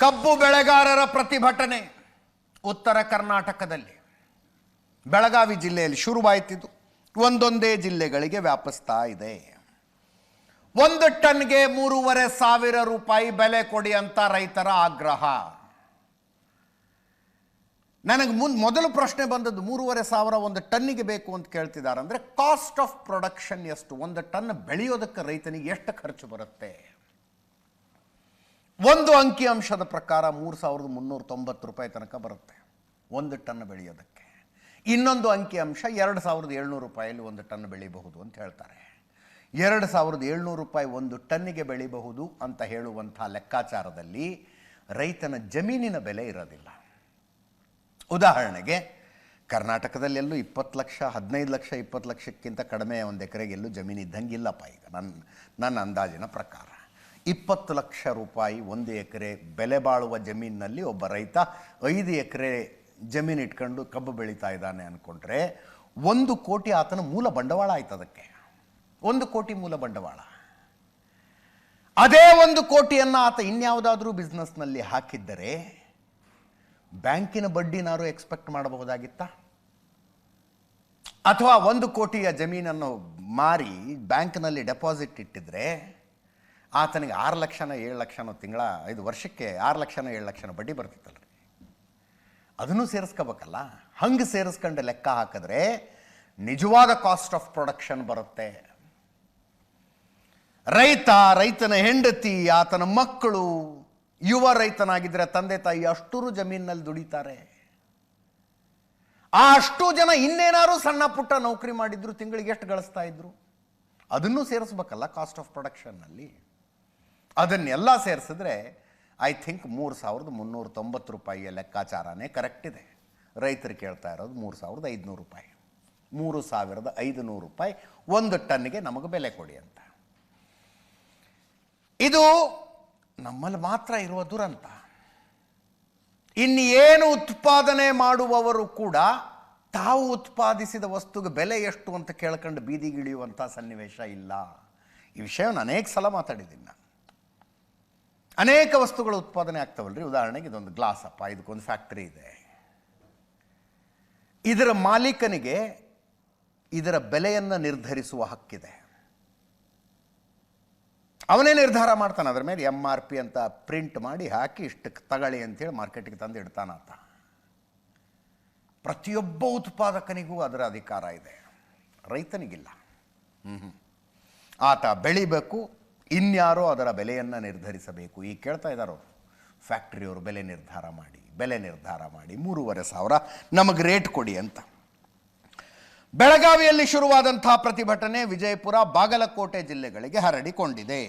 ಕಬ್ಬು ಬೆಳೆಗಾರರ ಪ್ರತಿಭಟನೆ ಉತ್ತರ ಕರ್ನಾಟಕದಲ್ಲಿ ಬೆಳಗಾವಿ ಜಿಲ್ಲೆಯಲ್ಲಿ ಶುರುವಾಯಿತು. ಒಂದೊಂದೇ ಜಿಲ್ಲೆಗಳಿಗೆ ವ್ಯಾಪಿಸ್ತಾ ಇದೆ. 1 ಟನ್ಗೆ 3,500 ರೂಪಾಯಿ ಬೆಲೆ ಕೊಡಿ ಅಂತ ರೈತರ ಆಗ್ರಹ. ನನಗೆ ಮೊದಲು ಪ್ರಶ್ನೆ ಬಂದದ್ದು 3,500 1 ಟನ್ನಿಗೆ ಬೇಕು ಅಂತ ಕೇಳ್ತಿದ್ದಾರೆ. ಅಂದರೆ ಕಾಸ್ಟ್ ಆಫ್ ಪ್ರೊಡಕ್ಷನ್ ಎಷ್ಟು? 1 ಟನ್ ಬೆಳೆಯೋದಕ್ಕೆ ರೈತನಿಗೆ ಎಷ್ಟು ಖರ್ಚು ಬರುತ್ತೆ? ಒಂದು ಅಂಕಿಅಂಶದ ಪ್ರಕಾರ 3,390 ರೂಪಾಯಿ ತನಕ ಬರುತ್ತೆ 1 ಟನ್ ಬೆಳೆಯೋದಕ್ಕೆ. ಇನ್ನೊಂದು ಅಂಕಿಅಂಶ 2,700 ರೂಪಾಯಲ್ಲಿ 1 ಟನ್ ಬೆಳೆಯಬಹುದು ಅಂತ ಹೇಳ್ತಾರೆ. 2,700 ರೂಪಾಯಿ 1 ಟನ್ನಿಗೆ ಬೆಳೆಯಬಹುದು ಅಂತ ಹೇಳುವಂಥ ಲೆಕ್ಕಾಚಾರದಲ್ಲಿ ರೈತನ ಜಮೀನಿನ ಬೆಲೆ ಇರೋದಿಲ್ಲ. ಉದಾಹರಣೆಗೆ ಕರ್ನಾಟಕದಲ್ಲೆಲ್ಲೂ 20 ಲಕ್ಷ 15 ಲಕ್ಷ 20 ಲಕ್ಷಕ್ಕಿಂತ ಕಡಿಮೆ 1 ಎಕರೆಗೆ ಎಲ್ಲೂ ಜಮೀನು ಇದ್ದಂಗಿಲ್ಲಪ್ಪ. ಈಗ ನನ್ನ ಅಂದಾಜಿನ ಪ್ರಕಾರ 20 ಲಕ್ಷ ರೂಪಾಯಿ 1 ಎಕರೆ ಬೆಲೆ ಬಾಳುವ ಜಮೀನಿನಲ್ಲಿ ಒಬ್ಬ ರೈತ 5 ಎಕರೆ ಜಮೀನು ಇಟ್ಕೊಂಡು ಕಬ್ಬು ಬೆಳೀತಾ ಇದ್ದಾನೆ ಅಂದ್ಕೊಂಡ್ರೆ 1 ಕೋಟಿ ಆತನ ಮೂಲ ಬಂಡವಾಳ ಆಯ್ತು. ಅದಕ್ಕೆ 1 ಕೋಟಿ ಮೂಲ ಬಂಡವಾಳ. ಅದೇ 1 ಕೋಟಿಯನ್ನು ಆತ ಇನ್ಯಾವುದಾದ್ರೂ ಬಿಸ್ನೆಸ್ನಲ್ಲಿ ಹಾಕಿದ್ದರೆ ಬ್ಯಾಂಕಿನ ಬಡ್ಡಿನಾರು ಎಕ್ಸ್ಪೆಕ್ಟ್ ಮಾಡಬಹುದಾಗಿತ್ತ? ಅಥವಾ 1 ಕೋಟಿಯ ಜಮೀನನ್ನು ಮಾರಿ ಬ್ಯಾಂಕ್ನಲ್ಲಿ ಡೆಪಾಸಿಟ್ ಇಟ್ಟಿದ್ರೆ ಆತನಿಗೆ 6 ಲಕ್ಷನೋ 7 ಲಕ್ಷನೋ ತಿಂಗಳ 5 ವರ್ಷಕ್ಕೆ 6 ಲಕ್ಷನೋ 7 ಲಕ್ಷನೋ ಬಡ್ಡಿ ಬರ್ತಿತ್ತಲ್ರಿ. ಅದನ್ನು ಸೇರಿಸ್ಕೋಬೇಕಲ್ಲ. ಹಂಗೆ ಸೇರಿಸ್ಕೊಂಡು ಲೆಕ್ಕ ಹಾಕಿದ್ರೆ ನಿಜವಾದ ಕಾಸ್ಟ್ ಆಫ್ ಪ್ರೊಡಕ್ಷನ್ ಬರುತ್ತೆ. ರೈತನ ಹೆಂಡತಿ, ಆತನ ಮಕ್ಕಳು, ಯುವ ರೈತನಾಗಿದ್ದರೆ ತಂದೆ ತಾಯಿ ಅಷ್ಟೂರು ಜಮೀನಿನಲ್ಲಿ ದುಡಿತಾರೆ. ಆ ಅಷ್ಟು ಜನ ಇನ್ನೇನಾದ್ರು ಸಣ್ಣ ಪುಟ್ಟ ನೌಕರಿ ಮಾಡಿದ್ರು ತಿಂಗಳಿಗೆ ಎಷ್ಟು ಗಳಿಸ್ತಾ ಇದ್ರು? ಅದನ್ನು ಸೇರಿಸ್ಬೇಕಲ್ಲ ಕಾಸ್ಟ್ ಆಫ್ ಪ್ರೊಡಕ್ಷನ್ನಲ್ಲಿ. ಅದನ್ನೆಲ್ಲ ಸೇರಿಸಿದ್ರೆ ಐ ಥಿಂಕ್ 3,390 ರೂಪಾಯಿಯ ಲೆಕ್ಕಾಚಾರನೇ ಕರೆಕ್ಟ್ ಇದೆ. ರೈತರು ಕೇಳ್ತಾ ಇರೋದು 3,500 ರೂಪಾಯಿ. 3,500 ರೂಪಾಯಿ 1 ಟನ್ನಿಗೆ ನಮಗೆ ಬೆಲೆ ಕೊಡಿ ಅಂತ. ಇದು ನಮ್ಮಲ್ಲಿ ಮಾತ್ರ ಇರುವ ದುರಂತ. ಇನ್ನೇನು ಉತ್ಪಾದನೆ ಮಾಡುವವರು ಕೂಡ ತಾವು ಉತ್ಪಾದಿಸಿದ ವಸ್ತುಗೆ ಬೆಲೆ ಎಷ್ಟು ಅಂತ ಕೇಳ್ಕೊಂಡು ಬೀದಿಗಿಳಿಯುವಂಥ ಸನ್ನಿವೇಶ ಇಲ್ಲ. ಈ ವಿಷಯವನ್ನು ಅನೇಕ ಸಲ ಮಾತಾಡಿದ್ದೀನಿ ನಾನು. ಅನೇಕ ವಸ್ತುಗಳು ಉತ್ಪಾದನೆ ಆಗ್ತಾವಲ್ರಿ. ಉದಾಹರಣೆಗೆ ಇದೊಂದು ಗ್ಲಾಸ್ ಅಪ್ಪ, ಇದಕ್ಕೊಂದು ಫ್ಯಾಕ್ಟ್ರಿ ಇದೆ. ಇದರ ಮಾಲೀಕನಿಗೆ ಇದರ ಬೆಲೆಯನ್ನು ನಿರ್ಧರಿಸುವ ಹಕ್ಕಿದೆ. ಅವನೇ ನಿರ್ಧಾರ ಮಾಡ್ತಾನೆ. ಅದರ ಮೇಲೆ MRP ಅಂತ ಪ್ರಿಂಟ್ ಮಾಡಿ ಹಾಕಿ ಇಷ್ಟಕ್ಕೆ ತಗೊಳ್ಳಿ ಅಂತೇಳಿ ಮಾರ್ಕೆಟಿಗೆ ತಂದು ಇಡ್ತಾನಾತ. ಪ್ರತಿಯೊಬ್ಬ ಉತ್ಪಾದಕನಿಗೂ ಅದರ ಅಧಿಕಾರ ಇದೆ, ರೈತನಿಗಿಲ್ಲ. ಆತ ಬೆಳಿಬೇಕು, ಇನ್ಯಾರೋ ಅದರ ಬೆಲೆಯನ್ನು ನಿರ್ಧರಿಸಬೇಕು. ಈಗ ಕೇಳ್ತಾ ಇದ್ದಾರೋ ಫ್ಯಾಕ್ಟ್ರಿಯವರು ಬೆಲೆ ನಿರ್ಧಾರ ಮಾಡಿ 3,500 ನಮಗೆ ರೇಟ್ ಕೊಡಿ ಅಂತ. ಬೆಳಗಾವಿಯಲ್ಲಿ ಶುರುವಾದಂಥ ಪ್ರತಿಭಟನೆ ವಿಜಯಪುರ, ಬಾಗಲಕೋಟೆ ಜಿಲ್ಲೆಗಳಿಗೆ ಹರಡಿಕೊಂಡಿದೆ.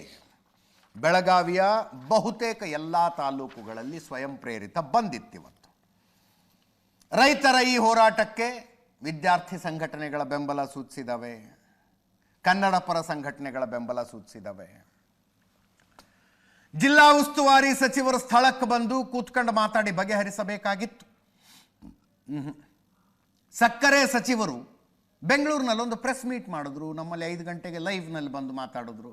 ಬೆಳಗಾವಿಯ ಬಹುತೇಕ ಎಲ್ಲ ತಾಲೂಕುಗಳಲ್ಲಿ ಸ್ವಯಂ ಪ್ರೇರಿತ ಬಂದಿತ್ತಿವತ್ತು. ರೈತರ ಈ ಹೋರಾಟಕ್ಕೆ ವಿದ್ಯಾರ್ಥಿ ಸಂಘಟನೆಗಳ ಬೆಂಬಲ ಸೂಚಿಸಿದವೆ, ಕನ್ನಡ ಪರ ಸಂಘಟನೆಗಳ ಬೆಂಬಲ ಸೂಚಿಸಿದವೆ. ಜಿಲ್ಲಾ ಉಸ್ತುವಾರಿ ಸಚಿವರು ಸ್ಥಳಕ್ಕೆ ಬಂದು ಕೂತ್ಕೊಂಡು ಮಾತಾಡಿ ಬಗೆಹರಿಸಬೇಕಾಗಿತ್ತು. ಸಕ್ಕರೆ ಸಚಿವರು ಬೆಂಗಳೂರಿನಲ್ಲಿ ಒಂದು ಪ್ರೆಸ್ ಮೀಟ್ ಮಾಡಿದ್ರು. ನಮ್ಮಲ್ಲಿ 5 ಗಂಟೆಗೆ ಲೈವ್ನಲ್ಲಿ ಬಂದು ಮಾತಾಡಿದ್ರು.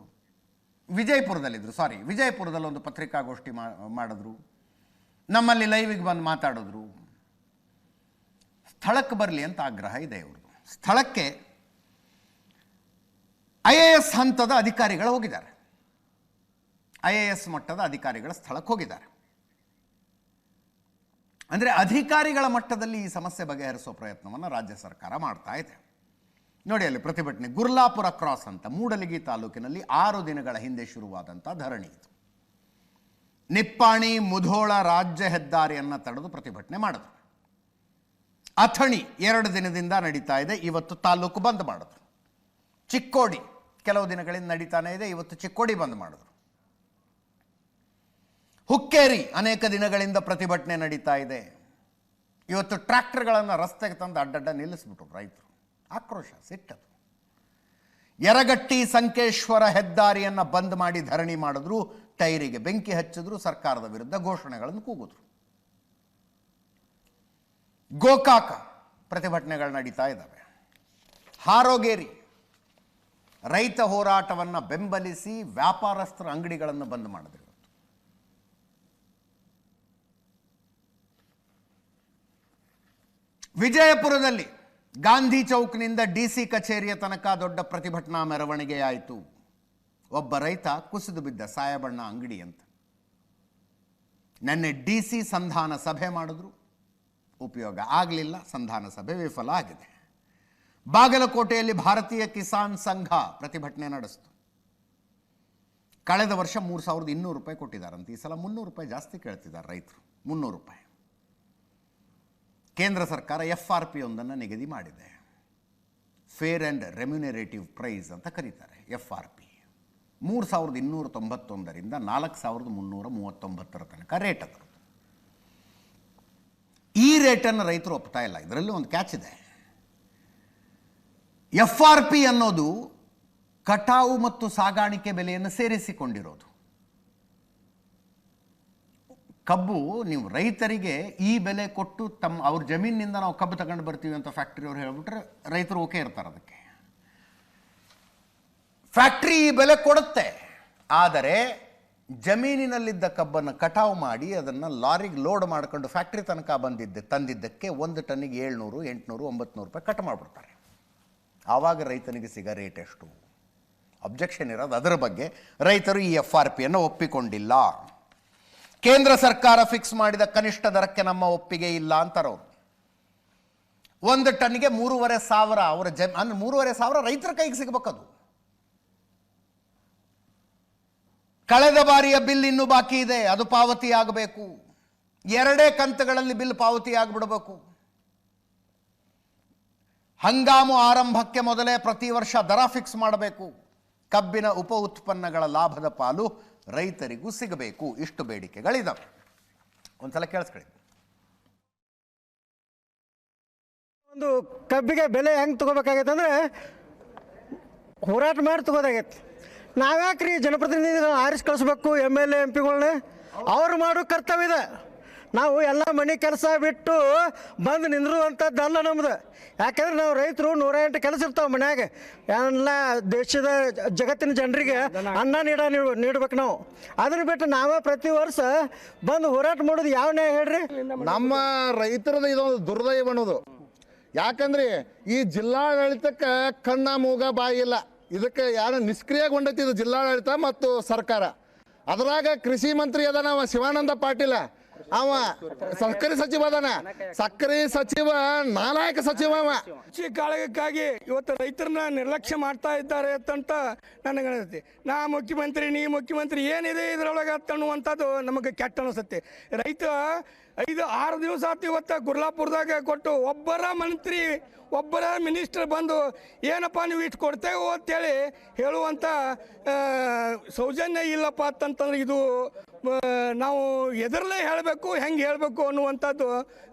ವಿಜಯಪುರದಲ್ಲಿ ಒಂದು ಪತ್ರಿಕಾಗೋಷ್ಠಿ ಮಾಡಿದ್ರು. ನಮ್ಮಲ್ಲಿ ಲೈವಿಗೆ ಬಂದು ಮಾತಾಡಿದ್ರು. ಸ್ಥಳಕ್ಕೆ ಬರಲಿ ಅಂತ ಆಗ್ರಹ ಇದೆ ಇವ್ರದ್ದು. ಸ್ಥಳಕ್ಕೆ IAS ಹಂತದ ಅಧಿಕಾರಿಗಳು ಹೋಗಿದ್ದಾರೆ. IAS ಮಟ್ಟದ ಅಧಿಕಾರಿಗಳ ಸ್ಥಳಕ್ಕೆ ಹೋಗಿದ್ದಾರೆ. ಅಂದರೆ ಅಧಿಕಾರಿಗಳ ಮಟ್ಟದಲ್ಲಿ ಈ ಸಮಸ್ಯೆ ಬಗೆಹರಿಸುವ ಪ್ರಯತ್ನವನ್ನು ರಾಜ್ಯ ಸರ್ಕಾರ ಮಾಡ್ತಾ ಇದೆ. ನೋಡಿ, ಅಲ್ಲಿ ಪ್ರತಿಭಟನೆ ಗುರ್ಲಾಪುರ ಕ್ರಾಸ್ ಅಂತ ಮೂಡಲಗಿ ತಾಲೂಕಿನಲ್ಲಿ 6 ದಿನಗಳ ಹಿಂದೆ ಶುರುವಾದಂಥ ಧರಣಿ ಇದು. ನಿಪ್ಪಾಣಿ ಮುಧೋಳ ರಾಜ್ಯ ಹೆದ್ದಾರಿಯನ್ನು ತಡೆದು ಪ್ರತಿಭಟನೆ ಮಾಡಿದ್ರು. ಅಥಣಿ 2 ದಿನದಿಂದ ನಡೀತಾ ಇದೆ. ಇವತ್ತು ತಾಲೂಕು ಬಂದ್ ಮಾಡಿದ್ರು. ಚಿಕ್ಕೋಡಿ ಕೆಲವು ದಿನಗಳಿಂದ ನಡೀತಾನೆ ಇದೆ. ಇವತ್ತು ಚಿಕ್ಕೋಡಿ ಬಂದ್ ಮಾಡಿದ್ರು. ಹುಕ್ಕೇರಿ ಅನೇಕ ದಿನಗಳಿಂದ ಪ್ರತಿಭಟನೆ ನಡೀತಾ ಇದೆ. ಇವತ್ತು ಟ್ರ್ಯಾಕ್ಟರ್ಗಳನ್ನು ರಸ್ತೆಗೆ ತಂದು ಅಡ್ಡಡ್ಡ ನಿಲ್ಲಿಸ್ಬಿಟ್ರು ರೈತರು. ಆಕ್ರೋಶ, ಸಿಟ್ಟದು. ಯರಗಟ್ಟಿ ಸಂಕೇಶ್ವರ ಹೆದ್ದಾರಿಯನ್ನು ಬಂದ್ ಮಾಡಿ ಧರಣಿ ಮಾಡಿದ್ರು. ಟೈರಿಗೆ ಬೆಂಕಿ ಹಚ್ಚಿದ್ರು. ಸರ್ಕಾರದ ವಿರುದ್ಧ ಘೋಷಣೆಗಳನ್ನು ಕೂಗಿದ್ರು. ಗೋಕಾಕ ಪ್ರತಿಭಟನೆಗಳು ನಡೀತಾ ಇದ್ದಾವೆ. ಹಾರೋಗೇರಿ ರೈತ ಹೋರಾಟವನ್ನು ಬೆಂಬಲಿಸಿ ವ್ಯಾಪಾರಸ್ಥರ ಅಂಗಡಿಗಳನ್ನು ಬಂದ್ ಮಾಡಿದ್ರು. ವಿಜಯಪುರದಲ್ಲಿ ಗಾಂಧಿ ಚೌಕ್ನಿಂದ DC ಕಚೇರಿಯ ತನಕ ದೊಡ್ಡ ಪ್ರತಿಭಟನಾ ಮೆರವಣಿಗೆ ಆಯಿತು. ಒಬ್ಬ ರೈತ ಕುಸಿದು ಬಿದ್ದ, ಸಾಯಬಣ್ಣ ಅಂಗಡಿ ಅಂತ. ನೆನ್ನೆ DC ಸಂಧಾನ ಸಭೆ ಮಾಡಿದ್ರು, ಉಪಯೋಗ ಆಗಲಿಲ್ಲ, ಸಂಧಾನ ಸಭೆ ವಿಫಲ ಆಗಿದೆ. ಬಾಗಲಕೋಟೆಯಲ್ಲಿ ಭಾರತೀಯ ಕಿಸಾನ್ ಸಂಘ ಪ್ರತಿಭಟನೆ ನಡೆಸಿತು. ಕಳೆದ ವರ್ಷ 3200 ರೂಪಾಯಿ ಕೊಟ್ಟಿದ್ದಾರಂತೆ, ಈ ಸಲ 300 ರೂಪಾಯಿ ಜಾಸ್ತಿ ಕೇಳ್ತಿದ್ದಾರೆ ರೈತರು, 300 ರೂಪಾಯಿ. ಕೇಂದ್ರ ಸರ್ಕಾರ FRP ಒಂದನ್ನು ನಿಗದಿ ಮಾಡಿದೆ, ಫೇರ್ ಆ್ಯಂಡ್ ರೆಮ್ಯುನರೇಟಿವ್ ಪ್ರೈಸ್ ಅಂತ ಕರೀತಾರೆ. FRP 3291ರಿಂದ 4339 ತನಕ ರೇಟ್ ಅದು. ಈ ರೇಟನ್ನು ರೈತರು ಒಪ್ತಾ ಇಲ್ಲ. ಇದರಲ್ಲಿ ಒಂದು ಕ್ಯಾಚ್ ಇದೆ. FRP ಅನ್ನೋದು ಕಟಾವು ಮತ್ತು ಸಾಗಾಣಿಕೆ ಬೆಲೆಯನ್ನು ಸೇರಿಸಿಕೊಂಡಿರೋದು. ಕಬ್ಬು ನೀವು ರೈತರಿಗೆ ಈ ಬೆಲೆ ಕೊಟ್ಟು ಅವ್ರ ಜಮೀನಿನಿಂದ ನಾವು ಕಬ್ಬು ತಗೊಂಡು ಬರ್ತೀವಿ ಅಂತ ಫ್ಯಾಕ್ಟ್ರಿಯವ್ರು ಹೇಳ್ಬಿಟ್ರೆ ರೈತರು ಓಕೆ ಇರ್ತಾರೆ. ಅದಕ್ಕೆ ಫ್ಯಾಕ್ಟ್ರಿ ಈ ಬೆಲೆ ಕೊಡುತ್ತೆ, ಆದರೆ ಜಮೀನಿನಲ್ಲಿದ್ದ ಕಬ್ಬನ್ನು ಕಟಾವು ಮಾಡಿ ಅದನ್ನು ಲಾರಿಗೆ ಲೋಡ್ ಮಾಡ್ಕೊಂಡು ಫ್ಯಾಕ್ಟ್ರಿ ತನಕ ತಂದಿದ್ದಕ್ಕೆ 1 ಟನ್ನಿಗೆ 700, 800, 900 ರೂಪಾಯಿ ಕಟ್ ಮಾಡಿಬಿಡ್ತಾರೆ. ಆವಾಗ ರೈತನಿಗೆ ಸಿಗೋ ರೇಟ್ ಎಷ್ಟು? ಅಬ್ಜೆಕ್ಷನ್ ಇರೋದು ಅದರ ಬಗ್ಗೆ. ರೈತರು ಈ FRPಯನ್ನು ಒಪ್ಪಿಕೊಂಡಿಲ್ಲ. ಕೇಂದ್ರ ಸರ್ಕಾರ ಫಿಕ್ಸ್ ಮಾಡಿದ ಕನಿಷ್ಠ ದರಕ್ಕೆ ನಮ್ಮ ಒಪ್ಪಿಗೆ ಇಲ್ಲ ಅಂತಾರವ್ರು. 1 ಟನ್ನಿಗೆ 3,500 ಅವರ ಅಂದ್ರೆ 3,500 ರೈತರ ಕೈಗೆ ಸಿಗಬೇಕದು. ಕಳೆದ ಬಾರಿಯ ಬಿಲ್ ಇನ್ನೂ ಬಾಕಿ ಇದೆ, ಅದು ಪಾವತಿ ಆಗಬೇಕು. 2 ಕಂತುಗಳಲ್ಲಿ ಬಿಲ್ ಪಾವತಿ ಆಗಿಬಿಡಬೇಕು. ಹಂಗಾಮು ಆರಂಭಕ್ಕೆ ಮೊದಲೇ ಪ್ರತಿ ವರ್ಷ ದರ ಫಿಕ್ಸ್ ಮಾಡಬೇಕು. ಕಬ್ಬಿನ ಉಪ ಉತ್ಪನ್ನಗಳ ಲಾಭದ ಪಾಲು ರೈತರಿಗೂ ಸಿಗಬೇಕು. ಇಷ್ಟು ಬೇಡಿಕೆಗಳಿದಾವೆ. ಒಂದ್ಸಲ ಕೇಳಿಸ್ಕೊಳ್ಳಿ. ಒಂದು ಕಬ್ಬಿಗೆ ಬೆಲೆ ಹೆಂಗೆ ತಗೋಬೇಕಾಗೈತೆ ಅಂದರೆ ಹೋರಾಟ ಮಾಡಿ ತಗೋದಾಗೈತೆ. ನಾವ್ಯಾಕ್ರಿ ಜನಪ್ರತಿನಿಧಿಗಳನ್ನ ಆರಿಸಿ ಕಳಿಸ್ಬೇಕು, MLA MP ಗಳನ್ನ? ಅವ್ರು ಮಾಡೋ ಕರ್ತವ್ಯ ಇದೆ. ನಾವು ಎಲ್ಲ ಮನೆ ಕೆಲಸ ಬಿಟ್ಟು ಬಂದು ನಿಂದ್ರುವಂಥದ್ದಲ್ಲ ನಮ್ದು. ಯಾಕಂದ್ರೆ ನಾವು ರೈತರು 108 ಕೆಲಸ ಇರ್ತಾವೆ ಮನ್ಯಾಗ. ಎಲ್ಲ ದೇಶದ ಜಗತ್ತಿನ ಜನರಿಗೆ ಅನ್ನ ನೀಡ್ಬೇಕು ನಾವು. ಅದನ್ನು ಬಿಟ್ಟು ನಾವೇ ಪ್ರತಿ ವರ್ಷ ಬಂದು ಹೋರಾಟ ಮಾಡೋದು ಯಾವ ನ್ಯಾಯ ಹೇಳ್ರಿ? ನಮ್ಮ ರೈತರದ ಇದೊಂದು ದುರ್ದೈವ ಅನ್ನೋದು. ಯಾಕಂದ್ರೆ ಈ ಜಿಲ್ಲಾಡಳಿತಕ್ಕೆ ಕಣ್ಣ ಮೂಗ ಬಾಯಿ ಇಲ್ಲ. ಇದಕ್ಕೆ ಯಾರು ನಿಷ್ಕ್ರಿಯಗೊಂಡೈತಿ ಇದು ಜಿಲ್ಲಾಡಳಿತ ಮತ್ತು ಸರ್ಕಾರ. ಅದ್ರಾಗ ಕೃಷಿ ಮಂತ್ರಿ ಅದಾನ ಅವ ಶಿವಾನಂದ ಪಾಟೀಲ, ಅವ ಸಕ್ಕರೆ ಸಚಿವ ಅದಾನ. ಸಕ್ಕರೆ ಸಚಿವ ನಾಲಾಯಕ ಸಚಿವ ಅವ. ಕಾಳಗಕ್ಕಾಗಿ ಇವತ್ತು ರೈತರನ್ನ ನಿರ್ಲಕ್ಷ್ಯ ಮಾಡ್ತಾ ಇದ್ದಾರೆ ಅಂತ ನನಗೆ ಅನಿಸುತ್ತೆ. ನಾ ಮುಖ್ಯಮಂತ್ರಿ, ನೀ ಮುಖ್ಯಮಂತ್ರಿ, ಏನಿದೆ ಇದರೊಳಗೆ ಅಂತನ್ನುವಂಥದ್ದು ನಮಗೆ ಕೆಟ್ಟ ಅನಿಸುತ್ತೆ. ರೈತ 5-6 ದಿವಸ ಆತು ಇವತ್ತು ಗುರ್ಲಾಪುರದಾಗ ಕೊಟ್ಟು ಒಬ್ಬರ ಮಿನಿಸ್ಟರ್ ಬಂದು ಏನಪ್ಪ ನೀವು ಇಷ್ಟು ಕೊಡ್ತೇವೆ ಅಂತೇಳಿ ಹೇಳುವಂಥ ಸೌಜನ್ಯ ಇಲ್ಲಪ್ಪ ಅಂತಂತಂದ್ರೆ ಇದು ನಾವು ಎದರಲ್ಲೇ ಹೇಳಬೇಕು, ಹೆಂಗೆ ಹೇಳಬೇಕು ಅನ್ನುವಂಥದ್ದು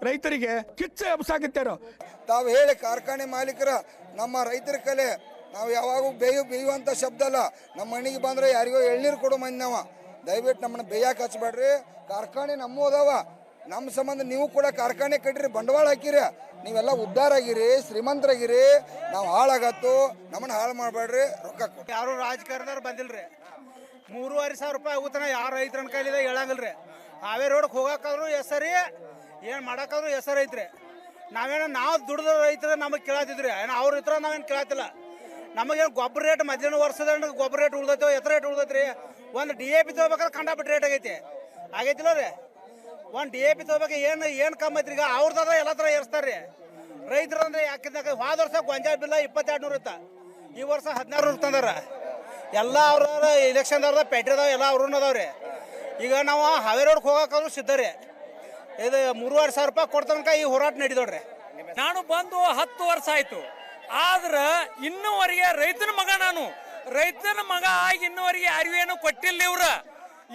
ರೈತರಿಗೆ ಕಿಚ್ಚು ಎಬ್ಸಾಕತ್ತಾರೋ. ತಾವು ಹೇಳಿ ಕಾರ್ಖಾನೆ ಮಾಲೀಕರ ನಮ್ಮ ರೈತರ ಕಲೆ ನಾವು ಯಾವಾಗೂ ಬೇಯುವಂಥ ಶಬ್ದ ಅಲ್ಲ. ನಮ್ಮ ಮನೆಗೆ ಬಂದರೆ ಯಾರಿಗೋ ಎಳ್ನೀರು ಕೊಡೋ ಮಂದಿ ನಾವು. ದಯವಿಟ್ಟು ನಮ್ಮನ್ನ ಬೇಯಕ್ಕೆ ಹಚ್ಚಬೇಡ್ರಿ. ಕಾರ್ಖಾನೆ ನಮ್ಮ ಅದಾವ. ನಮ್ಮ ಸಂಬಂಧ ನೀವು ಕೂಡ ಕಾರ್ಖಾನೆ ಕಟ್ಟಿರಿ, ಬಂಡವಾಳ ಹಾಕಿರಿ, ನೀವೆಲ್ಲ ಉದ್ಧಾರ ಆಗಿರಿ, ಶ್ರೀಮಂತರಾಗಿರಿ. ನಾವು ಹಾಳಾಗತ್ತು, ನಮ್ಮನ್ನ ಹಾಳು ಮಾಡಬೇಡ್ರಿ. ರೊಕ್ಕ ಯಾರು ರಾಜಕಾರಣದವ್ರು ಬಂದಿಲ್ರಿ. 3,500 ರೂಪಾಯಿ ಆಗುತ್ತಾನ ಯಾರು ರೈತರನ್ನ ಕೈಲಿದೆ ಹೇಳಂಗಿಲ್ರಿ. ಹಾವೇ ರೋಡ್ಗೆ ಹೋಗಾಕಾದ್ರು ಹೆಸರಿ, ಏನು ಮಾಡೋಕ್ಕಾದ್ರು ಹೆಸರು ಐತ್ರಿ. ನಾವು ದುಡ್ದ ರೈತರ ನಮಗೆ ಕೇಳತ್ತಿದ್ರಿ, ಅವ್ರ ಇತರ ನಾವೇನು ಕೇಳತ್ತಿಲ್ಲ. ನಮಗೇನು ಗೊಬ್ಬರ ರೇಟ್ ಮಧ್ಯಾಹ್ನ ವರ್ಷದ ಗೊಬ್ಬರ ರೇಟ್ ಉಳ್ದೈತೋ, ಎತ್ತರ ರೇಟ್ ಉಳ್ದೈತ್ರಿ. ಒಂದು DAP ತೊಗೋಬೇಕಾದ್ರೆ ಕಂಡಾಬಿಟ್ಟು ರೇಟ್ ಆಗೈತಿಲ್ಲ ರೀ. ಒಂದು DAP ತೊಗೋಬೇಕು ಏನು ಕಮ್ಮಿ ಐತ್ರಿ. ಈಗ ಅವ್ರದಾದ ಎಲ್ಲ ಥರ ಏರಿಸ್ತಾರೆ ರೀ. ರೈತರು ಅಂದ್ರೆ ಯಾಕಿದ್ದಾಗ ಹೋದ ವರ್ಷ ಗೊಂಜಾಳ ಬಿಲ್ಲ 2,200 ಇತ್ತ, ಈ ವರ್ಷ 1,600 ತಂದಾರ. ಎಲ್ಲ ಅವ್ರ ಇಲೆಕ್ಷನ್ದವ್ರದ ಪೇಟೆದವ್ ಎಲ್ಲ ಅವ್ರನ್ನ ಅದಾವ್ರಿ. ಈಗ ನಾವು ಹಾವೇ ರೋಡ್ಗೆ ಹೋಗೋಕ್ಕಾದ್ರು ಸಿದ್ಧ ರೀ. ಇದು 3,500 ರೂಪಾಯಿ ಕೊಡ್ತನಕ ಈ ಹೋರಾಟ ನಡೀದೋಡ್ರಿ. ನಾನು ಬಂದು 10 ವರ್ಷ ಆಯ್ತು, ಆದ್ರೆ ಇನ್ನೂವರೆಗೆ ರೈತನ ಮಗ ಆಗಿ ಇನ್ನೂವರೆಗೆ ಯಾರಿಗೇನು ಕೊಟ್ಟಿಲ್ಲ ಇವ್ರ.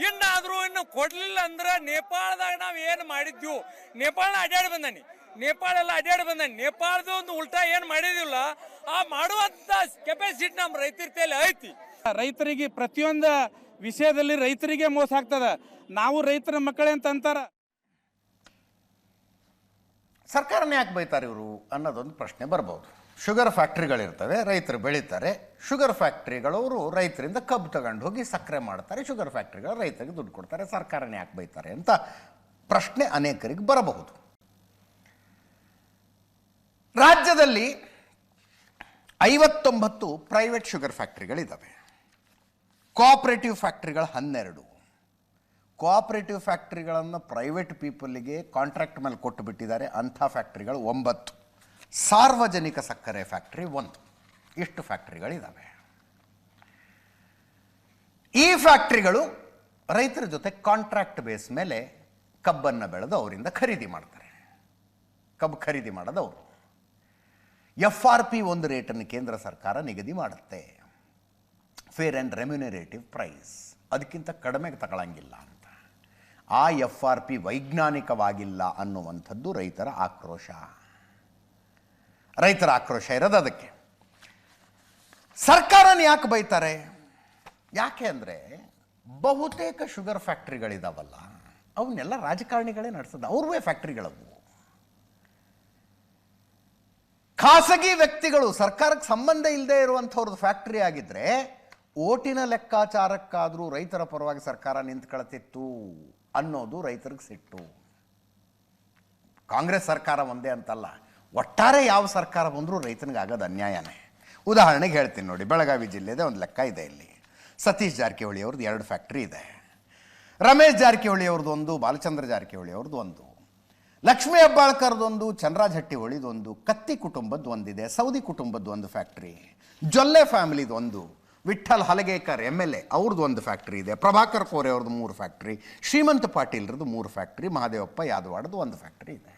ಇನ್ನಾದ್ರೂ ಇನ್ನು ಕೊಡ್ಲಿಲ್ಲ ಅಂದ್ರೆ ನೇಪಾಳದಾಗ ನಾವು ಏನು ಮಾಡಿದ್ವಿ, ನೇಪಾಳ ಅಡ್ಡಾಡಿ ಬಂದಾನಿ, ನೇಪಾಳದ ಒಂದು ಉಲ್ಟಾ ಏನು ಮಾಡಿದಿಲ್ಲ, ಆ ಮಾಡುವಂತ ಕೆಪಾಸಿಟಿ ನಮ್ಮ ರೈತರ ಐತಿ. ರೈತರಿಗೆ ಪ್ರತಿಯೊಂದು ವಿಷಯದಲ್ಲಿ ರೈತರಿಗೆ ಮೋಸ ಆಗ್ತದ. ನಾವು ರೈತರ ಮಕ್ಕಳೇ ಅಂತ ಅಂತಾರ. ಸರ್ಕಾರನೇ ಯಾಕೆ ಬೈತಾರೆ ಇವರು ಅನ್ನೋದೊಂದು ಪ್ರಶ್ನೆ ಬರ್ಬೋದು. ಶುಗರ್ ಫ್ಯಾಕ್ಟ್ರಿಗಳಿರ್ತವೆ, ರೈತರು ಬೆಳೀತಾರೆ. ಶುಗರ್ ಫ್ಯಾಕ್ಟ್ರಿಗಳವರು ರೈತರಿಂದ ಕಬ್ಬು ತಗೊಂಡು ಹೋಗಿ ಸಕ್ಕರೆ ಮಾಡ್ತಾರೆ. ಶುಗರ್ ಫ್ಯಾಕ್ಟ್ರಿಗಳು ರೈತರಿಗೆ ದುಡ್ಡು ಕೊಡ್ತಾರೆ. ಸರ್ಕಾರನೇ ಯಾಕೆ ಬೈತಾರೆ ಅಂತ ಪ್ರಶ್ನೆ ಅನೇಕರಿಗೆ ಬರಬಹುದು. ರಾಜ್ಯದಲ್ಲಿ 59 ಪ್ರೈವೇಟ್ ಶುಗರ್ ಫ್ಯಾಕ್ಟ್ರಿಗಳಿದ್ದಾವೆ. ಕೋಆಪರೇಟಿವ್ ಫ್ಯಾಕ್ಟ್ರಿಗಳು 12. ಕೋಆಪರೇಟಿವ್ ಫ್ಯಾಕ್ಟ್ರಿಗಳನ್ನು ಪ್ರೈವೇಟ್ ಪೀಪಲ್ಗೆ ಕಾಂಟ್ರಾಕ್ಟ್ ಮೇಲೆ ಕೊಟ್ಟು ಬಿಟ್ಟಿದ್ದಾರೆ. ಅಂಥ ಫ್ಯಾಕ್ಟ್ರಿಗಳು 9. ಸಾರ್ವಜನಿಕ ಸಕ್ಕರೆ ಫ್ಯಾಕ್ಟ್ರಿ 1. ಇಷ್ಟು ಫ್ಯಾಕ್ಟ್ರಿಗಳಿದ್ದಾವೆ. ಈ ಫ್ಯಾಕ್ಟ್ರಿಗಳು ರೈತರ ಜೊತೆ ಕಾಂಟ್ರಾಕ್ಟ್ ಬೇಸ್ ಮೇಲೆ ಕಬ್ಬನ್ನು ಬೆಳೆದು ಅವರಿಂದ ಖರೀದಿ ಮಾಡ್ತಾರೆ. ಕಬ್ಬು ಖರೀದಿ ಮಾಡೋದು ಅವರು. FRP ಒಂದು ರೇಟನ್ನು ಕೇಂದ್ರ ಸರ್ಕಾರ ನಿಗದಿ ಮಾಡುತ್ತೆ, ಫೇರ್ ಆ್ಯಂಡ್ ರೆಮ್ಯುನರೇಟಿವ್ ಪ್ರೈಸ್. ಅದಕ್ಕಿಂತ ಕಡಿಮೆಗೆ ತಗೊಳ್ಳಂಗಿಲ್ಲ ಅಂತ. ಆ FRP ವೈಜ್ಞಾನಿಕವಾಗಿಲ್ಲ ಅನ್ನುವಂಥದ್ದು ರೈತರ ಆಕ್ರೋಶ. ರೈತರ ಆಕ್ರೋಶ ಇರೋದು ಅದಕ್ಕೆ. ಸರ್ಕಾರನ ಯಾಕೆ ಬೈತಾರೆ? ಯಾಕೆ ಅಂದರೆ ಬಹುತೇಕ ಶುಗರ್ ಫ್ಯಾಕ್ಟ್ರಿಗಳಿದಾವಲ್ಲ, ಅವನ್ನೆಲ್ಲ ರಾಜಕಾರಣಿಗಳೇ ನಡೆಸೋದು. ಅವ್ರವೇ ಫ್ಯಾಕ್ಟ್ರಿಗಳವು. ಖಾಸಗಿ ವ್ಯಕ್ತಿಗಳು, ಸರ್ಕಾರಕ್ಕೆ ಸಂಬಂಧ ಇಲ್ಲದೆ ಇರುವಂಥವ್ರದ್ದು ಫ್ಯಾಕ್ಟ್ರಿ ಆಗಿದ್ದರೆ ಓಟಿನ ಲೆಕ್ಕಾಚಾರಕ್ಕಾದರೂ ರೈತರ ಪರವಾಗಿ ಸರ್ಕಾರ ನಿಂತ್ಕೊಳ್ತಿತ್ತು ಅನ್ನೋದು ರೈತರಿಗೆ ಸಿಟ್ಟು. ಕಾಂಗ್ರೆಸ್ ಸರ್ಕಾರ ಒಂದೇ ಅಂತಲ್ಲ, ಒಟ್ಟಾರೆ ಯಾವ ಸರ್ಕಾರ ಬಂದರೂ ರೈತನಿಗೆ ಆಗೋದು ಅನ್ಯಾಯನೇ. ಉದಾಹರಣೆಗೆ ಹೇಳ್ತೀನಿ ನೋಡಿ, ಬೆಳಗಾವಿ ಜಿಲ್ಲೆದೆ ಒಂದು ಲೆಕ್ಕ ಇದೆ. ಇಲ್ಲಿ ಸತೀಶ್ ಜಾರಕಿಹೊಳಿ ಅವ್ರದ್ದು 2 ಫ್ಯಾಕ್ಟ್ರಿ ಇದೆ. ರಮೇಶ್ ಜಾರಕಿಹೊಳಿ ಅವ್ರದ್ದು 1, ಬಾಲಚಂದ್ರ ಜಾರಕಿಹೊಳಿ ಅವ್ರದ್ದು 1, ಲಕ್ಷ್ಮೀ ಹೆಬ್ಬಾಳ್ಕರ್ದೊಂದು, ಚಂದ್ರರಾಜ್ ಹಟ್ಟಿಹೊಳಿದೊಂದು, ಕತ್ತಿ ಕುಟುಂಬದ್ದು ಒಂದಿದೆ, ಸೌದಿ ಕುಟುಂಬದ್ದು 1 ಫ್ಯಾಕ್ಟ್ರಿ, ಜೊಲ್ಲೆ ಫ್ಯಾಮಿಲಿದು 1, ವಿಠ್ಠಲ್ ಹಲಗೇಕರ್ MLA ಅವ್ರದ್ದು 1 ಫ್ಯಾಕ್ಟ್ರಿ ಇದೆ, ಪ್ರಭಾಕರ್ ಕೋರೆ ಅವ್ರದ್ದು 3 ಫ್ಯಾಕ್ಟ್ರಿ, ಶ್ರೀಮಂತ ಪಾಟೀಲ್ರದ್ದು 3 ಫ್ಯಾಕ್ಟ್ರಿ, ಮಹಾದೇವಪ್ಪ ಯಾದವಾಡದು 1 ಫ್ಯಾಕ್ಟ್ರಿ ಇದೆ.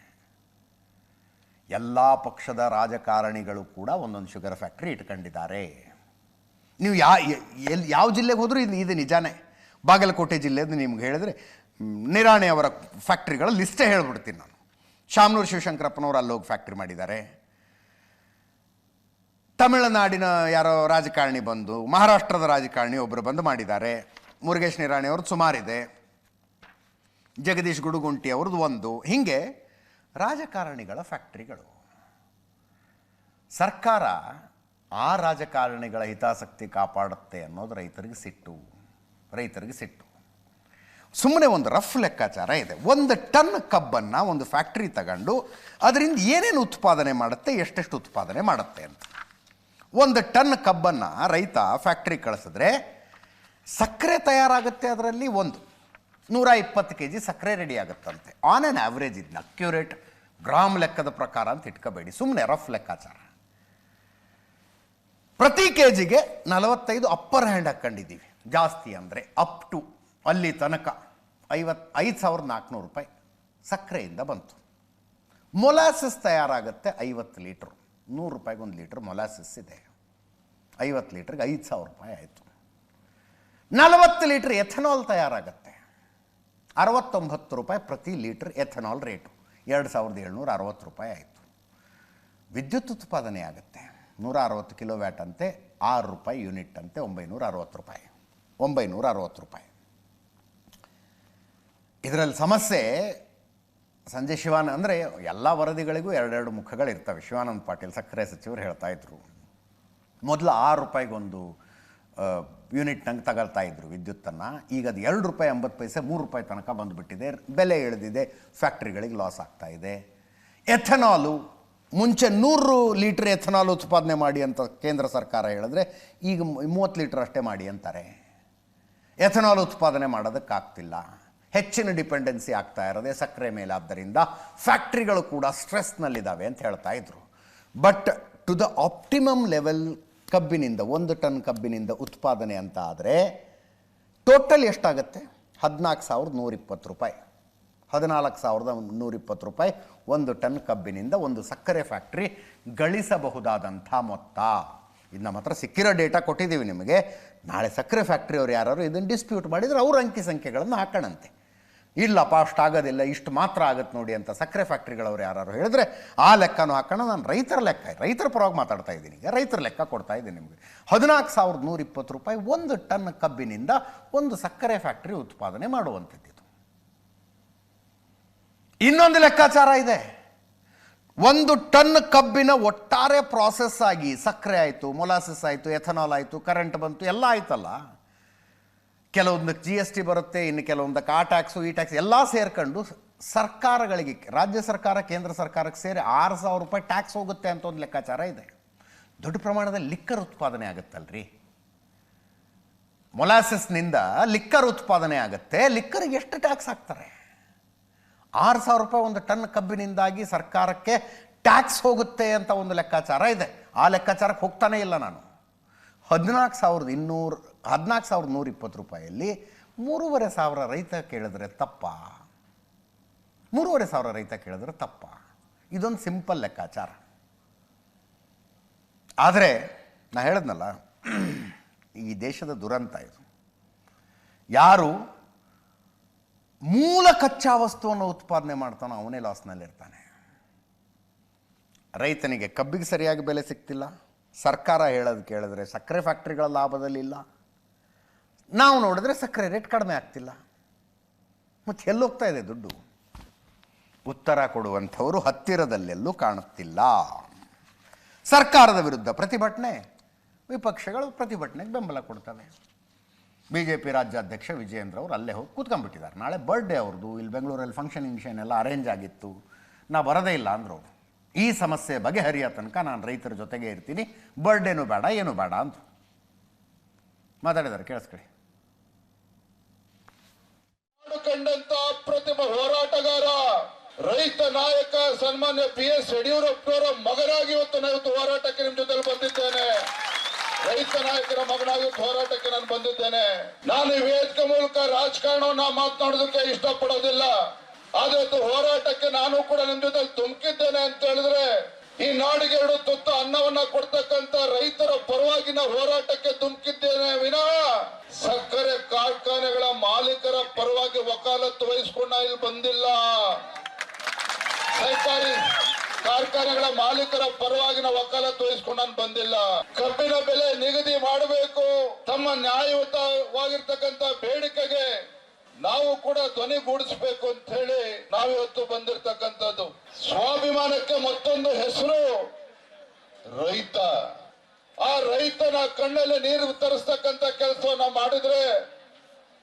ಎಲ್ಲ ಪಕ್ಷದ ರಾಜಕಾರಣಿಗಳು ಕೂಡ ಒಂದೊಂದು ಶುಗರ್ ಫ್ಯಾಕ್ಟ್ರಿ ಇಟ್ಕೊಂಡಿದ್ದಾರೆ. ನೀವು ಯಾವ ಜಿಲ್ಲೆಗೆ ಹೋದರೂ ಇದು ನಿಜಾನೇ. ಬಾಗಲಕೋಟೆ ಜಿಲ್ಲೆದು ನಿಮ್ಗೆ ಹೇಳಿದ್ರೆ ನಿರಾಣಿ ಅವರ ಫ್ಯಾಕ್ಟ್ರಿಗಳ ಲಿಸ್ಟೇ ಹೇಳ್ಬಿಡ್ತೀನಿ ನಾನು. ಶಾಮನೂರು ಶಿವಶಂಕರಪ್ಪನವರು ಅಲ್ಲೋಗಿ ಫ್ಯಾಕ್ಟ್ರಿ ಮಾಡಿದ್ದಾರೆ. ತಮಿಳುನಾಡಿನ ಯಾರೋ ರಾಜಕಾರಣಿ ಬಂದು, ಮಹಾರಾಷ್ಟ್ರದ ರಾಜಕಾರಣಿ ಒಬ್ಬರು ಬಂದು ಮಾಡಿದ್ದಾರೆ. ಮುರುಗೇಶ್ ನಿರಾಣಿ ಅವ್ರದ್ದು ಸುಮಾರಿದೆ, ಜಗದೀಶ್ ಗುಡುಗುಂಟಿ ಅವ್ರದ್ದು 1. ಹೀಗೆ ರಾಜಕಾರಣಿಗಳ ಫ್ಯಾಕ್ಟ್ರಿಗಳು. ಸರ್ಕಾರ ಆ ರಾಜಕಾರಣಿಗಳ ಹಿತಾಸಕ್ತಿ ಕಾಪಾಡುತ್ತೆ ಅನ್ನೋದು ರೈತರಿಗೆ ಸಿಟ್ಟು. ಸುಮ್ಮನೆ ಒಂದು ರಫ್ ಲೆಕ್ಕಾಚಾರ ಇದೆ. 1 ಟನ್ ಕಬ್ಬನ್ನು ಒಂದು ಫ್ಯಾಕ್ಟ್ರಿ ತಗೊಂಡು ಅದರಿಂದ ಏನೇನು ಉತ್ಪಾದನೆ ಮಾಡುತ್ತೆ, ಎಷ್ಟೆಷ್ಟು ಉತ್ಪಾದನೆ ಮಾಡುತ್ತೆ ಅಂತ. 1 ಟನ್ ಕಬ್ಬನ್ನು ರೈತ ಫ್ಯಾಕ್ಟ್ರಿ ಕಳಿಸಿದ್ರೆ ಸಕ್ಕರೆ ತಯಾರಾಗುತ್ತೆ. ಅದರಲ್ಲಿ 120 kg ಸಕ್ಕರೆ ರೆಡಿ ಆಗುತ್ತಂತೆ. ಆನ್ ಆ್ಯನ್ ಆವ್ರೇಜ್ ಇದನ್ನ ಅಕ್ಯುರೇಟ್ ಗ್ರಾಮ್ ಲೆಕ್ಕದ ಪ್ರಕಾರ ಅಂತ ಇಟ್ಕೋಬೇಡಿ, ಸುಮ್ಮನೆ ರಫ್ ಲೆಕ್ಕಾಚಾರ. ಪ್ರತಿ ಕೆಜಿಗೆ 45 ಅಪ್ಪರ್ ಹ್ಯಾಂಡ್ ಹಾಕ್ಕೊಂಡಿದ್ದೀವಿ. ಜಾಸ್ತಿ ಅಂದರೆ ಅಪ್ ಟು ಅಲ್ಲಿ ತನಕ 5,400 ರೂಪಾಯಿ ಸಕ್ಕರೆಯಿಂದ ಬಂತು. ಮೊಲಾಸಸ್ ತಯಾರಾಗುತ್ತೆ 50 ಲೀಟ್ರು, 100 ರೂಪಾಯಿಗೆ 1 ಲೀಟ್ರ್ ಮೊಲಾಸಸ್ ಇದೆ. 50 ಲೀಟ್ರಿಗೆ 5,000 ರೂಪಾಯಿ ಆಯಿತು. 40 ಲೀಟ್ರ್ ಎಥನಾಲ್ ತಯಾರಾಗುತ್ತೆ, 69 ರೂಪಾಯಿ ಪ್ರತಿ ಲೀಟ್ರ್ ಎಥನಾಲ್ ರೇಟು, 2,760 ರೂಪಾಯಿ ಆಯಿತು. ವಿದ್ಯುತ್ ಉತ್ಪಾದನೆ ಆಗುತ್ತೆ 160 ಕಿಲೋವ್ಯಾಟ್ ಅಂತೆ, 6 ರೂಪಾಯಿ ಯೂನಿಟ್ ಅಂತೆ, 960 ರೂಪಾಯಿ. ಇದರಲ್ಲಿ ಸಮಸ್ಯೆ ಸಂಜಯ್ ಶಿವಾನಂದ ಅಂದರೆ ಎಲ್ಲ ವರದಿಗಳಿಗೂ 2 ಮುಖಗಳಿರ್ತವೆ. ಶಿವಾನಂದ ಪಾಟೀಲ್ ಸಕ್ಕರೆ ಸಚಿವರು ಹೇಳ್ತಾ ಇದ್ರು, ಮೊದಲು 6 ರೂಪಾಯಿಗೊಂದು ಯೂನಿಟ್ ನಂಗೆ ತಗೊಳ್ತಾ ಇದ್ರು ವಿದ್ಯುತ್ತನ್ನು. ಈಗ ಅದು 2 ರೂಪಾಯಿ 80 ಪೈಸೆ 3 ರೂಪಾಯಿ ತನಕ ಬಂದುಬಿಟ್ಟಿದೆ. ಬೆಲೆ ಇಳಿದಿದೆ, ಫ್ಯಾಕ್ಟ್ರಿಗಳಿಗೆ ಲಾಸ್ ಆಗ್ತಾ ಇದೆ. ಎಥನಾಲು ಮುಂಚೆ 100 ಲೀಟ್ರ್ ಎಥನಾಲ್ ಉತ್ಪಾದನೆ ಮಾಡಿ ಅಂತ ಕೇಂದ್ರ ಸರ್ಕಾರ ಹೇಳಿದ್ರೆ ಈಗ 30 ಲೀಟ್ರ್ ಅಷ್ಟೇ ಮಾಡಿ ಅಂತಾರೆ. ಎಥನಾಲ್ ಉತ್ಪಾದನೆ ಮಾಡೋದಕ್ಕಾಗ್ತಿಲ್ಲ. ಹೆಚ್ಚಿನ ಡಿಪೆಂಡೆನ್ಸಿ ಆಗ್ತಾ ಇರೋದೇ ಸಕ್ಕರೆ ಮೇಲೆ. ಆದ್ದರಿಂದ ಫ್ಯಾಕ್ಟ್ರಿಗಳು ಕೂಡ ಸ್ಟ್ರೆಸ್ನಲ್ಲಿದ್ದಾವೆ ಅಂತ ಹೇಳ್ತಾ ಇದ್ರು. But to the optimum level ಕಬ್ಬಿನಿಂದ 1 ಟನ್ ಕಬ್ಬಿನಿಂದ ಉತ್ಪಾದನೆ ಅಂತ ಆದರೆ ಟೋಟಲ್ ಎಷ್ಟಾಗುತ್ತೆ? 14,120 ರೂಪಾಯಿ. 14,120 ರೂಪಾಯಿ 1 ಟನ್ ಕಬ್ಬಿನಿಂದ ಒಂದು ಸಕ್ಕರೆ ಫ್ಯಾಕ್ಟ್ರಿ ಗಳಿಸಬಹುದಾದಂಥ ಮೊತ್ತ. ಇದು ನಮ್ಮ ಹತ್ರ ಸಿಕ್ಕಿರೋ ಡೇಟಾ ಕೊಟ್ಟಿದ್ದೀವಿ ನಿಮಗೆ. ನಾಳೆ ಸಕ್ಕರೆ ಫ್ಯಾಕ್ಟ್ರಿ ಅವ್ರು ಯಾರು ಇದನ್ನು ಡಿಸ್ಪ್ಯೂಟ್ ಮಾಡಿದರೆ ಅವ್ರ ಅಂಕಿ ಸಂಖ್ಯೆಗಳನ್ನು ಹಾಕೋಣಂತೆ. ಇಲ್ಲಪ್ಪ ಅಷ್ಟಾಗೋದಿಲ್ಲ, ಇಷ್ಟು ಮಾತ್ರ ಆಗುತ್ತೆ ನೋಡಿ ಅಂತ ಸಕ್ಕರೆ ಫ್ಯಾಕ್ಟ್ರಿಗಳವ್ರು ಯಾರು ಹೇಳಿದ್ರೆ ಆ ಲೆಕ್ಕನೂ ಹಾಕೋಣ. ನಾನು ರೈತರ ಪರವಾಗಿ ಮಾತಾಡ್ತಾ ಇದ್ದೀನಿ. ಈಗ ರೈತರ ಲೆಕ್ಕ ಕೊಡ್ತಾ ಇದ್ದೀನಿ ನಿಮಗೆ. 14,120 ರೂಪಾಯಿ 1 ಟನ್ ಕಬ್ಬಿನಿಂದ ಒಂದು ಸಕ್ಕರೆ ಫ್ಯಾಕ್ಟ್ರಿ ಉತ್ಪಾದನೆ ಮಾಡುವಂಥದ್ದು. ಇನ್ನೊಂದು ಲೆಕ್ಕಾಚಾರ ಇದೆ. 1 ಟನ್ ಕಬ್ಬಿನ ಒಟ್ಟಾರೆ ಪ್ರಾಸೆಸ್ ಆಗಿ ಸಕ್ಕರೆ ಆಯಿತು, ಮೊಲಾಸಸ್ ಆಯಿತು, ಎಥನಾಲ್ ಆಯಿತು, ಕರೆಂಟ್ ಬಂತು, ಎಲ್ಲ ಆಯ್ತಲ್ಲ. ಕೆಲವೊಂದಕ್ಕೆ GST ಬರುತ್ತೆ, ಇನ್ನು ಕೆಲವೊಂದಕ್ಕೆ ಆ ಟ್ಯಾಕ್ಸು ಈ ಟ್ಯಾಕ್ಸ್ ಎಲ್ಲ ಸೇರ್ಕೊಂಡು ಸರ್ಕಾರಗಳಿಗೆ, ರಾಜ್ಯ ಸರ್ಕಾರ ಕೇಂದ್ರ ಸರ್ಕಾರಕ್ಕೆ ಸೇರಿ 6,000 ರೂಪಾಯಿ ಟ್ಯಾಕ್ಸ್ ಹೋಗುತ್ತೆ ಅಂತ ಒಂದು ಲೆಕ್ಕಾಚಾರ ಇದೆ. ದೊಡ್ಡ ಪ್ರಮಾಣದಲ್ಲಿ ಲಿಕ್ಕರ್ ಉತ್ಪಾದನೆ ಆಗುತ್ತಲ್ರಿ, ಮೊಲಾಸಸ್ನಿಂದ ಲಿಕ್ಕರ್ ಉತ್ಪಾದನೆ ಆಗುತ್ತೆ. ಲಿಕ್ಕರಿಗೆ ಎಷ್ಟು ಟ್ಯಾಕ್ಸ್ ಹಾಕ್ತಾರೆ? 6,000 ರೂಪಾಯಿ ಒಂದು ಟನ್ ಕಬ್ಬಿನಿಂದಾಗಿ ಸರ್ಕಾರಕ್ಕೆ ಟ್ಯಾಕ್ಸ್ ಹೋಗುತ್ತೆ ಅಂತ ಒಂದು ಲೆಕ್ಕಾಚಾರ ಇದೆ. ಆ ಲೆಕ್ಕಾಚಾರಕ್ಕೆ ಹೋಗ್ತಾನೇ ಇಲ್ಲ ನಾನು. 14,120 ರೂಪಾಯಲ್ಲಿ 3,500 ರೈತ ಕೇಳಿದ್ರೆ ತಪ್ಪ? 3,500 ರೈತ ಕೇಳಿದ್ರೆ ತಪ್ಪ? ಇದೊಂದು ಸಿಂಪಲ್ ಲೆಕ್ಕಾಚಾರ. ಆದರೆ ನಾ ಹೇಳಿದ್ನಲ್ಲ, ಈ ದೇಶದ ದುರಂತ ಇದು. ಯಾರು ಮೂಲ ಕಚ್ಚಾ ವಸ್ತುವನ್ನು ಉತ್ಪಾದನೆ ಮಾಡ್ತಾನೋ ಅವನೇ ಲಾಸ್ನಲ್ಲಿರ್ತಾನೆ. ರೈತನಿಗೆ ಕಬ್ಬಿಗೆ ಸರಿಯಾಗಿ ಬೆಲೆ ಸಿಗ್ತಿಲ್ಲ, ಸರ್ಕಾರ ಹೇಳೋದು ಕೇಳಿದ್ರೆ ಸಕ್ಕರೆ ಫ್ಯಾಕ್ಟ್ರಿಗಳ ಲಾಭದಲ್ಲಿಲ್ಲ, ನಾವು ನೋಡಿದ್ರೆ ಸಕ್ಕರೆ ರೇಟ್ ಕಡಿಮೆ ಆಗ್ತಿಲ್ಲ. ಮತ್ತು ಎಲ್ಲೋಗ್ತಾ ಇದೆ ದುಡ್ಡು? ಉತ್ತರ ಕೊಡುವಂಥವರು ಹತ್ತಿರದಲ್ಲೆಲ್ಲೂ ಕಾಣುತ್ತಿಲ್ಲ. ಸರ್ಕಾರದ ವಿರುದ್ಧ ಪ್ರತಿಭಟನೆ, ವಿಪಕ್ಷಗಳು ಪ್ರತಿಭಟನೆಗೆ ಬೆಂಬಲ ಕೊಡ್ತವೆ. BJP ರಾಜ್ಯಾಧ್ಯಕ್ಷ ವಿಜಯೇಂದ್ರ ಅವರು ಅಲ್ಲೇ ಹೋಗಿ ಕೂತ್ಕೊಂಡ್ಬಿಟ್ಟಿದ್ದಾರೆ. ನಾಳೆ ಬರ್ಡೇ ಅವ್ರದ್ದು, ಇಲ್ಲಿ ಬೆಂಗಳೂರಲ್ಲಿ ಫಂಕ್ಷನ್ ಎಲ್ಲ ಅರೇಂಜ್ ಆಗಿತ್ತು, ನಾ ಬರೋದೇ ಇಲ್ಲ ಅಂದರು. ಈ ಸಮಸ್ಯೆ ಬಗೆಹರಿಯೋ ತನಕ ನಾನು ರೈತರ ಜೊತೆಗೆ ಇರ್ತೀನಿ, ಬರ್ಡೇನೂ ಬೇಡ ಏನೂ ಬೇಡ ಅಂದರು. ಮಾತಾಡಿದ್ದಾರೆ, ಕೇಳಿಸ್ಕೊಳ್ಳಿ. ಕಂಡಂತ ಪ್ರತಿಭ ಹೋರಾಟಗಾರ, ರೈತ ನಾಯಕ ಸನ್ಮಾನ್ಯ BS ಯಡಿಯೂರಪ್ಪನವರ ಮಗನಾಗಿ ಇವತ್ತು ಹೋರಾಟಕ್ಕೆ ನಿಮ್ಮ ಜೊತೆ ಬಂದಿದ್ದೇನೆ. ರೈತ ನಾಯಕರ ಮಗನಾಗಿ ಹೋರಾಟಕ್ಕೆ ನಾನು ಬಂದಿದ್ದೇನೆ. ನಾನು ಈ ವೇದಿಕೆ ಮೂಲಕ ರಾಜಕಾರಣವನ್ನ ಮಾತನಾಡೋದಕ್ಕೆ ಇಷ್ಟಪಡೋದಿಲ್ಲ. ಆದ್ರೆ ಹೋರಾಟಕ್ಕೆ ನಾನು ಕೂಡ ನಿಮ್ ಜೊತೆ ತುಮಕಿದ್ದೇನೆ ಅಂತ ಹೇಳಿದ್ರೆ, ಈ ನಾಡಿಗೆ 2 ತುತ್ತು ಅನ್ನವನ್ನ ಕೊಡ್ತಕ್ಕಂತ ರೈತರ ಪರವಾಗಿನ ಹೋರಾಟಕ್ಕೆ ತುಮಕಿದ್ದೇನೆ ವಿನಃ ಸಕ್ಕರೆ ಕಾರ್ಖಾನೆಗಳ ಮಾಲೀಕರ ಪರವಾಗಿ ವಕಾಲತ್ತು ವಹಿಸಿಕೊಂಡ ಇಲ್ಲಿ ಬಂದಿಲ್ಲ. ಸಹಕಾರಿ ಕಾರ್ಖಾನೆಗಳ ಮಾಲೀಕರ ಪರವಾಗಿನ ವಕಾಲತ್ತು ವಹಿಸಿಕೊಂಡು ಬಂದಿಲ್ಲ. ಕಬ್ಬಿನ ಬೆಲೆ ನಿಗದಿ ಮಾಡಬೇಕು, ತಮ್ಮ ನ್ಯಾಯಯುತವಾಗಿರ್ತಕ್ಕಂಥ ಬೇಡಿಕೆಗೆ ನಾವು ಕೂಡ ಧ್ವನಿಗೂಡಿಸಬೇಕು ಅಂತ ಹೇಳಿ ನಾವಿವತ್ತು ಬಂದಿರತಕ್ಕಂಥದ್ದು. ಸ್ವಾಭಿಮಾನಕ್ಕೆ ಮತ್ತೊಂದು ಹೆಸರು ರೈತ. ಆ ರೈತನ ಕಣ್ಣಲ್ಲಿ ನೀರು ತರಿಸ್ತಕ್ಕಂಥ ಕೆಲಸವನ್ನ ಮಾಡಿದ್ರೆ